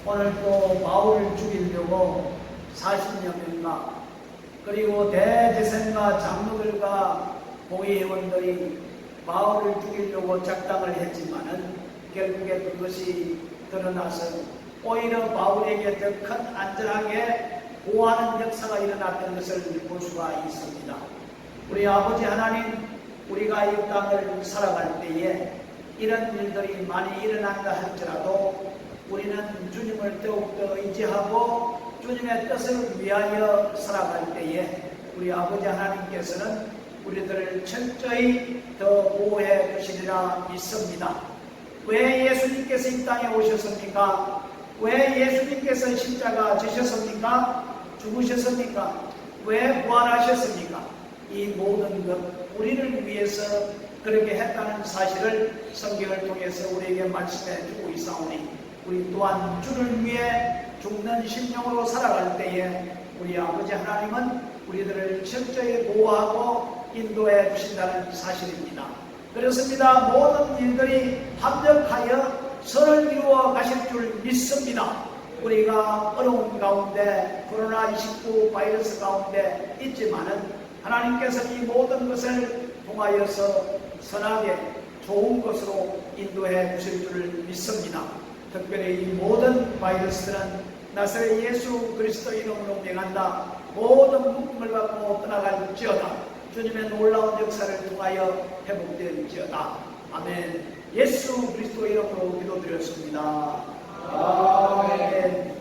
오늘도 바울을 죽이려고 40여 명과 그리고 대제사장과 장로들과 공의회원들이 바울을 죽이려고 작당을 했지만은 결국에 그것이 드러나서 오히려 바울에게 더 큰 안전하게 보호하는 역사가 일어났던 것을 볼 수가 있습니다. 우리 아버지 하나님, 우리가 이 땅을 살아갈 때에 이런 일들이 많이 일어난다 할지라도 우리는 주님을 더욱더 의지하고 주님의 뜻을 위하여 살아갈 때에 우리 아버지 하나님께서는 우리들을 철저히 더 보호해 주시리라 믿습니다. 왜 예수님께서 이 땅에 오셨습니까? 왜 예수님께서 십자가 지셨습니까? 죽으셨습니까? 왜 부활하셨습니까? 이 모든 것 우리를 위해서 그렇게 했다는 사실을 성경을 통해서 우리에게 말씀해 주고 있사오니 우리 또한 주를 위해 죽는 심령으로 살아갈 때에 우리 아버지 하나님은 우리들을 철저히 보호하고 인도해 주신다는 사실입니다. 그렇습니다. 모든 일들이 합력하여 선을 이루어 가실 줄 믿습니다. 우리가 어려운 가운데 코로나19 바이러스 가운데 있지만은 하나님께서 이 모든 것을 통하여서 선하게 좋은 것으로 인도해 주실 줄을 믿습니다. 특별히 이 모든 바이러스들은 나사렛 예수 그리스도의 이름으로 명한다. 모든 묶음을 받고 떠나갈지어다. 주님의 놀라운 역사를 통하여 회복될지어다. 아멘. 예수 그리스도의 이름으로 기도드렸습니다. 아멘.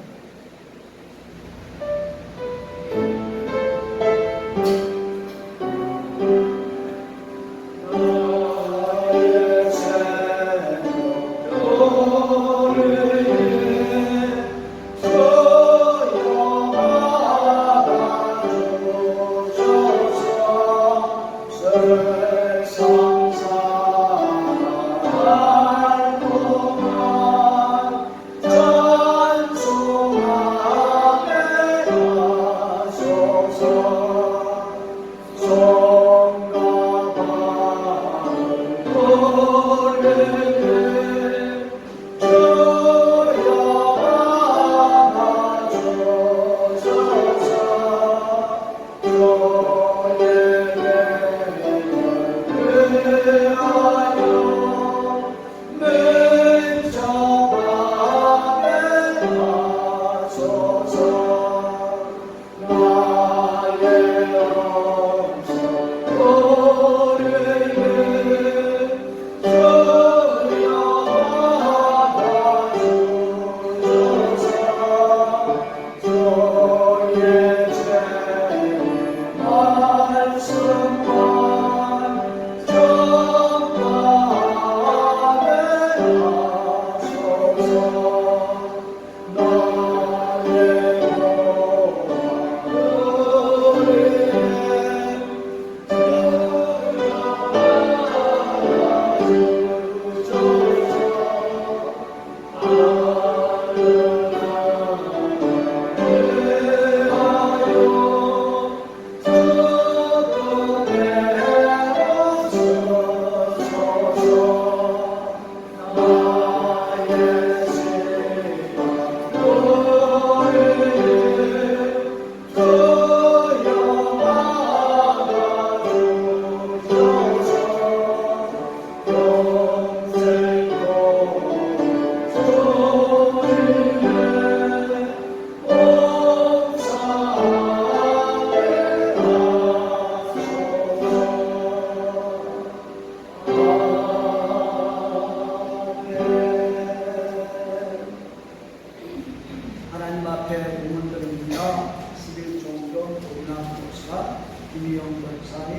하나님 앞에 공헌드립니다. 11종교 오리남 목사, 김희영 권사님,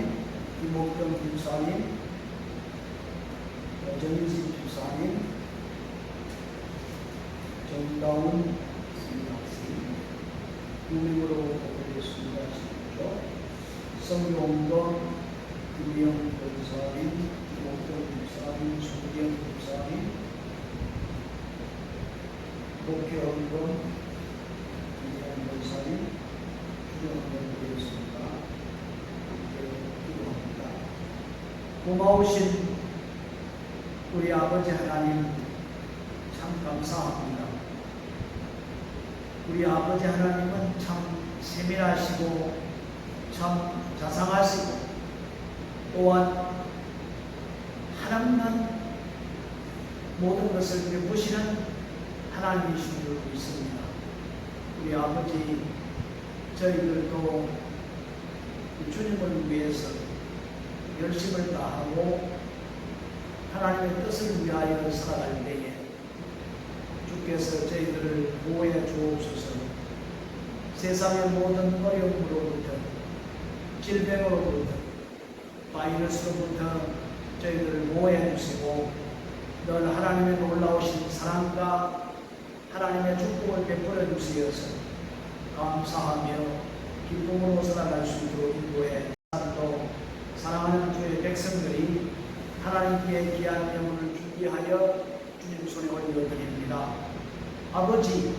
김옥경 김사님, 정인식 집사님, 정다운 선생님, 유명으로 드리겠습니다. 성용돈, 김희영 권사님, 김옥경 김사님, 송기영 김사님, 목회원권 권사님, 주정원되겠습니다. 기도합니다. 고마우신 우리 아버지 하나님 참 감사합니다. 우리 아버지 하나님은 참 세밀하시고 참 자상하시고 또한 하나님만 모든 것을 베푸시는 하나님이신 줄 믿습니다. 우리 아버지 저희들도 주님을 위해서 열심을 다하고 하나님의 뜻을 위하여 살아갈 때에 주께서 저희들을 보호해 주옵소서. 세상의 모든 어려움으로부터 질병으로부터 바이러스로부터 저희들을 보호해 주시고 늘 하나님의 놀라우신 사랑과 하나님의 축복을 베풀어 주시어서 감사하며 기쁨으로 살아갈 수 있도록 인도해 또 사랑하는 주의 백성들이 하나님께 귀한 영혼을 준비하여 주님 손에 올려드립니다. 아버지,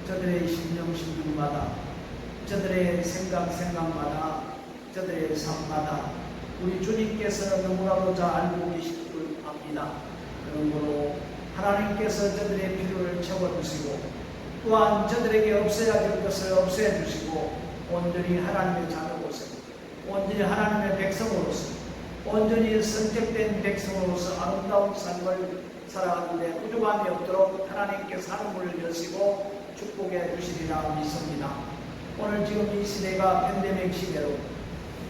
저들의 심령마다 저들의 생각마다 저들의 삶마다 우리 주님께서 너무나도 잘 알고 계실 줄 압니다. 그러므로 하나님께서 저들의 필요를 채워주시고 또한 저들에게 없어야 될 것을 없애주시고 온전히 하나님의 자녀로서 온전히 하나님의 백성으로서 온전히 선택된 백성으로서 아름다운 삶을 살아가는데 부족함이 없도록 하나님께서 하늘문을 여시고 축복해 주시리라 믿습니다. 오늘 지금 이 시대가 팬데믹 시대로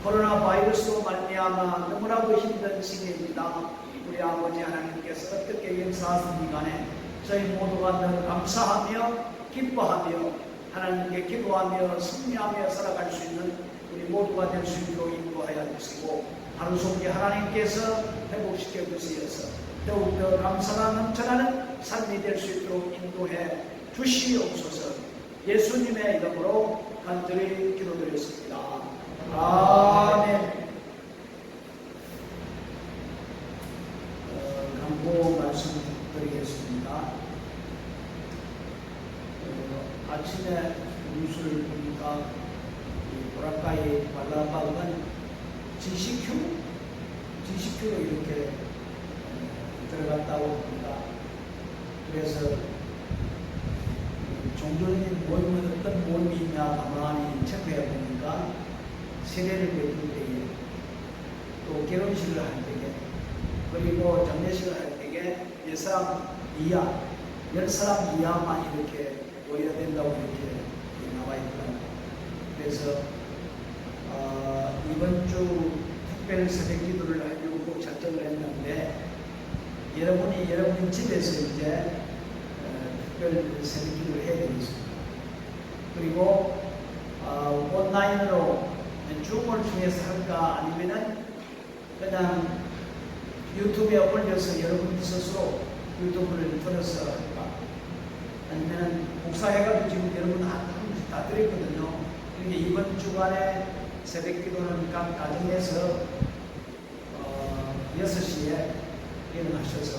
코로나 바이러스로 말미암아 너무나도 힘든 시대입니다. 우리 아버지 하나님께서 어떻게 역사하시니 간에 저희 모두가 늘 감사하며 기뻐하며 하나님께 기도하며 승리하며 살아갈 수 있는 우리 모두가 될 수 있도록 인도하여 주시고 하루 속에 하나님께서 회복시켜 주시어서 더욱더 감사가 넘쳐나는 삶이 될 수 있도록 인도해 주시옵소서. 예수님의 이름으로 간절히 기도드렸습니다. 아멘. 광고 말씀드리겠습니다. 아침에 뉴스를 보니까 보라카이 발라바은 GCQ로 이렇게 들어갔다고 합니다. 그래서 종교적인 모임은 어떤 모임이 있냐 가만히 체크해 보니까 세례를 베풀 때에 또 결혼식을 할 때에 그리고 장례식을 할 때에 10사람 이하만 이렇게 모여야 된다고 이렇게 나와 있더라고요. 그래서 이번 주 특별 새벽 기도를 하려고 꼭 작정을 했는데 여러분이 집에서 이제 특별 새벽 기도를 해야 되겠습니다. 그리고 온라인으로 줌을 통해서 할까 아니면은 그냥 유튜브에 올려서 여러분 스스로 유튜브를 틀어서 할까 아니면 목사회가도 지금 여러분 다 드렸거든요. 그런데 이번 주간에 새벽 기도는 각 가정에서 6시에 일어나셔서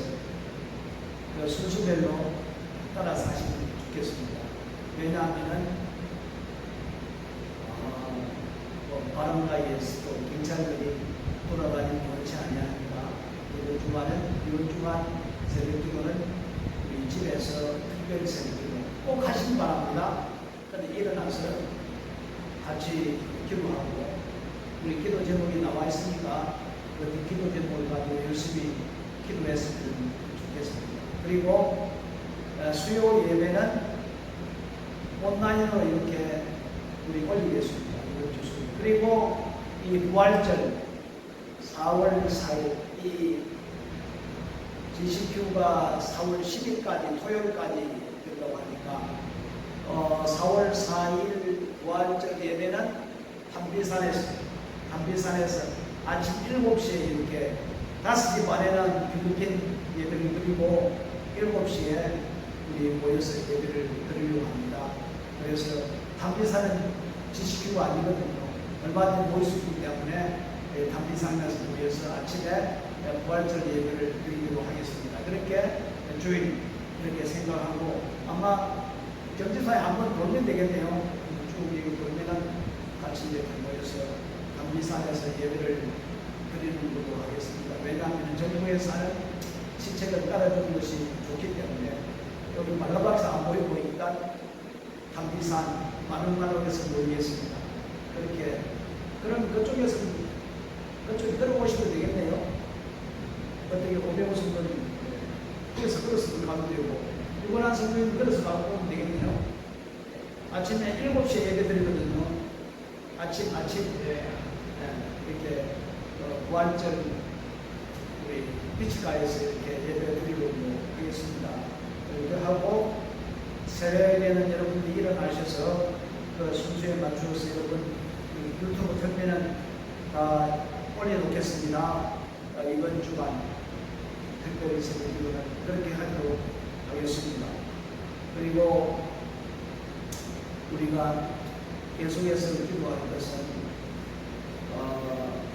그 순서별로 따라서 하시면 좋겠습니다. 왜냐하면 바람가에서 또 경찰들이 돌아다니면 옳지 아니하니까 이번 주간 새벽 기도는 우리 집에서 특별 새벽 기도 꼭 하시기 바랍니다. 그런데 일어나서 같이 기도하고 우리 기도 제목이 나와 있으니까 그 기도 제목을 가지고 열심히 기도했으면 좋겠습니다. 그리고 수요 예배는 온라인으로 이렇게 우리 올리겠습니다. 그리고 이 부활절 4월 4일 이 GCQ가 4월 10일까지 토요일까지 된다고 하니까 4월 4일 부활절 예배는 담비산에서 아침 7시에 이렇게 5시 반에는 필리핀 예배를 드리고 7시에 우리 모여서 예배를 드리려고 합니다. 그래서 담비산은 GCQ가 아니거든요. 얼마든지 모일 수 있기 때문에 담비산에서 모여서 아침에 부활절 예배를 드리도록 하겠습니다. 그렇게 주일 이렇게 생각하고 아마 경제사에 한번 돌면 되겠네요. 쭉 이렇게 돌면은 같이 이렇게 모여서 담비산에서 예배를 드리는 걸로 하겠습니다. 왜냐하면 정부에서는 시책을 따라주는 것이 좋기 때문에 여기 말라박사 안 보이고 일단 담비산 만원만원에서 모이겠습니다. 그렇게 그럼 그쪽에 들어오시면 되겠네요. 어떻게 550분 걸어서 가면 되고 유관한 성도님 걸어서 가고 오면 되겠네요. 아침에 7시에 예배 드리거든요. 아침 이렇게 부활절 우리 비치가에서 이렇게 예배 드리고 하겠습니다. 이렇게 하고 새벽에는 여러분들이 일어나셔서 그 순서에 맞추어서 여러분 유튜브 편에는 다 올려놓겠습니다. 이번 주간 특별히 새벽기도는 그렇게 하도록 하겠습니다. 그리고 우리가 계속해서 기도할 것은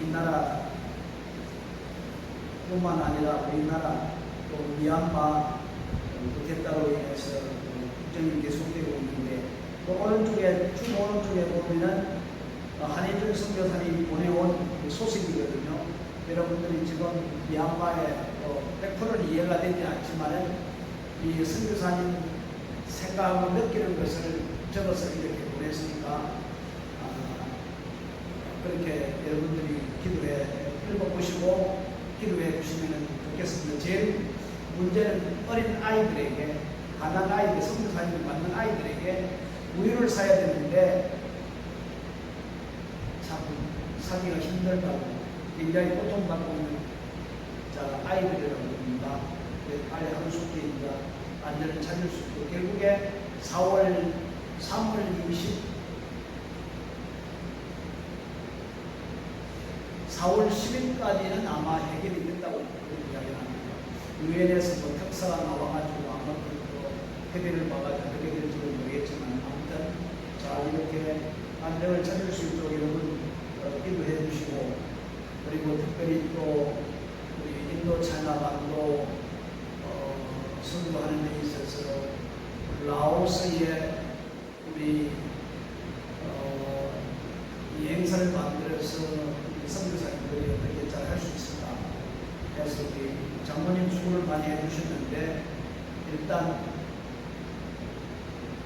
이 나라 뿐만 아니라 우리나라 또 미얀마 쿠데타로 인해서 국정이 계속되고 있는데 또 오른쪽에 보면은 한혜준 선교사님이 보내온 소식이거든요. 여러분들이 지금 미얀마에 100%는 이해가 되지 않지만은 이 선교사님 생각하고 느끼는 것을 적어서 이렇게 보냈으니까 그렇게 여러분들이 기도해 읽어보시면 보시고 기도해 주시면 좋겠습니다. 제일 문제는 어린 아이들에게, 가난한 아이들, 선교사님을 받는 아이들에게 우유를 사야 되는데 참 사기가 힘들다고 굉장히 고통받고 있는 아이들이라고 봅니다. 빨리 하루 숙제입니다. 안전을 찾을 수 있고 결국에 3월 10일까지는 아마 해결이 된다고 그렇게 이야기합니다. 유엔에서 뭐 특사가 나와가지고 아마 해결을 봐가지고 어떻게 될지는 모르겠지만 아무튼 이렇게 안정을 찾을 수 있도록 여러분 기도해 주시고, 그리고 특별히 또 우리 인도 차이나반도 선교하는 데 있어서 라오스에 우리 이 행사를 만들어서 선교사님들이 어떻게 잘 할 수 있을까 해서 우리 장모님 수고를 많이 해주셨는데, 일단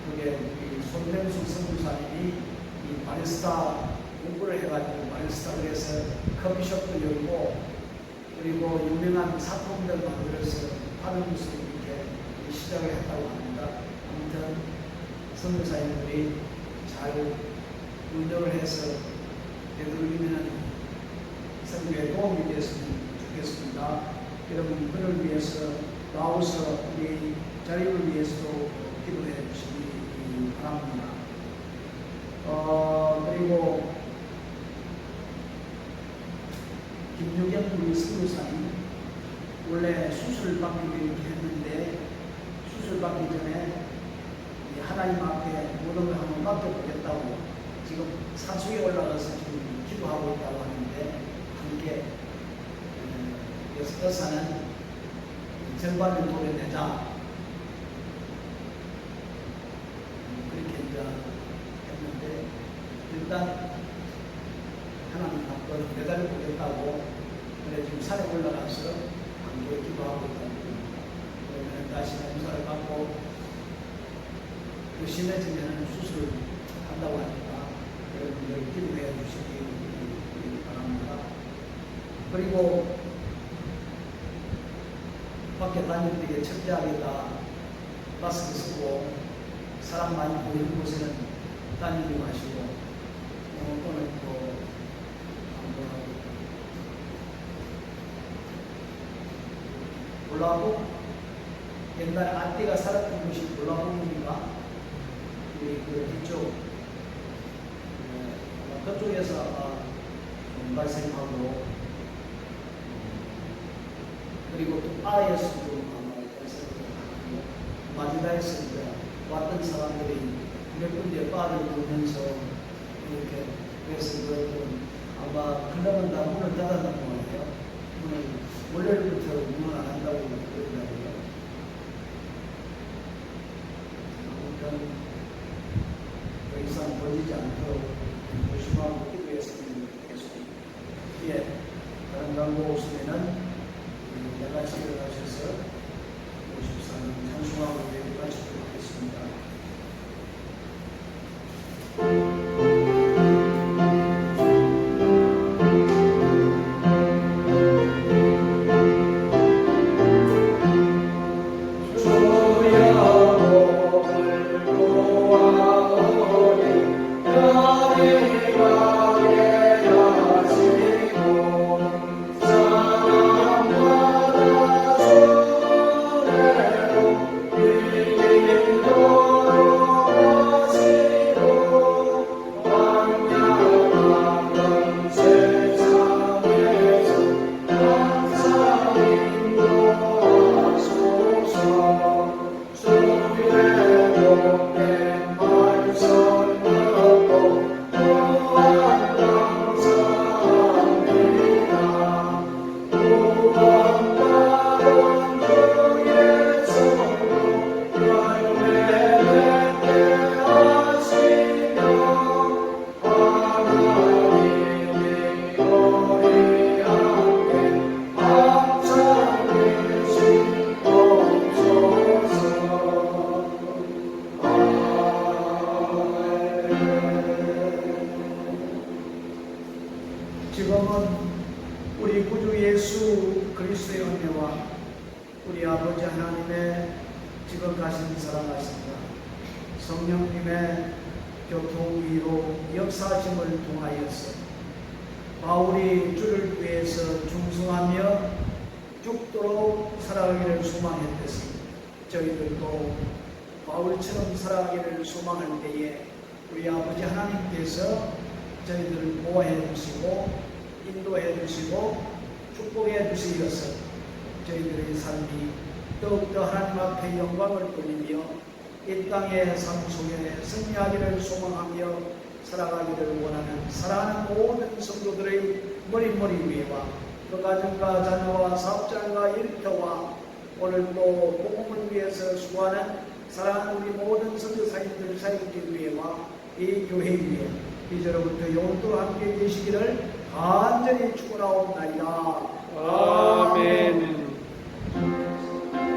그게 우리 손명숙 선교사님이 이 바리스타 공부를 해가지고 바리스타 그래서 커피숍도 열고, 그리고 유명한 사품들 만들어서 파는 것을 이렇게 시작을 했다고 합니다. 아무튼 선교사님들이 잘 운영을 해서 되도록이면 선교에 도움이 되었으면 좋겠습니다. 여러분 그를 위해서 나와서 우리 자리를 위해서도 기도해 주시기 바랍니다. 그리고 김유경 우리 선교사님 원래 수술을 받기로 이렇게 했는데, 수술 받기 전에 하나님 앞에 모든 걸 한번 맡겨보겠다고 지금 산속에 올라가서 지금 기도하고 있다고 하는데, 함께 의사는 절반을 도려내자 그렇게 이제 했는데, 일단 하나님 앞에 매달려보겠다고 그래 지금 산에 올라가서 함께 기도하고 있다고. 그러면 다시 검사를 받고 또 심해지면 수술을 한다고 하니까 여러분들 기도해 주시기 바랍니다. 그리고 밖에 다닐 때 철저하게 다 마스크 쓰고 사람 많이 보이는 곳에는 다니지 마시고, 오늘 또 볼라보 옛날에 안티가 살았던 곳이 볼라보입니다. 우리 그 뒤쪽 그쪽에서 아마 발생하고, 그리고 또 바에서도 아마 발생하고, 마지다에서 왔던 사람들이 몇 군데 바를 보면서 이렇게 그래서 아마 클럽은 다 문을 닫아놓은 것 같아요. 월요일부터 문을 안 한다고 그러더라고요. 아무튼 더 이상 벌리지 않도록 조심하고 기도했으면 좋겠습니다. 예, 다른 광고 없으면은 내같이 일어나셔서 54년 찬송하고 예배 마치도록 하겠습니다. 도 우리 구주 예수 그리스도의 은혜와 우리 아버지 하나님의 지극하신 사랑하신다 성령님의 교통위로 역사하심을 통하여서 바울이 주를 위해서 중승하며 죽도록 살아가기를 소망했듯이 저희들도 바울처럼 살아가기를 소망할 때에 우리 아버지 하나님께서 저희들을 보호해 주시고 인도해 주시고 축복해 주시어서 저희들의 삶이 더욱더 하나님 앞에 영광을 돌리며 이 땅의 삶 속에 승리하기를 소망하며 살아가기를 원하는 사랑하는 모든 성도들의 머리머리 위에와 그 가정과 자녀와 사업장과 일터와 오늘도 복음을 위해서 수고하는 사랑하는 우리 모든 선교사님들 사역들 위에와 이 교회 위에 이제로부터 영원토록 함께 계시기를 간절히 축원하옵나이다. 아멘.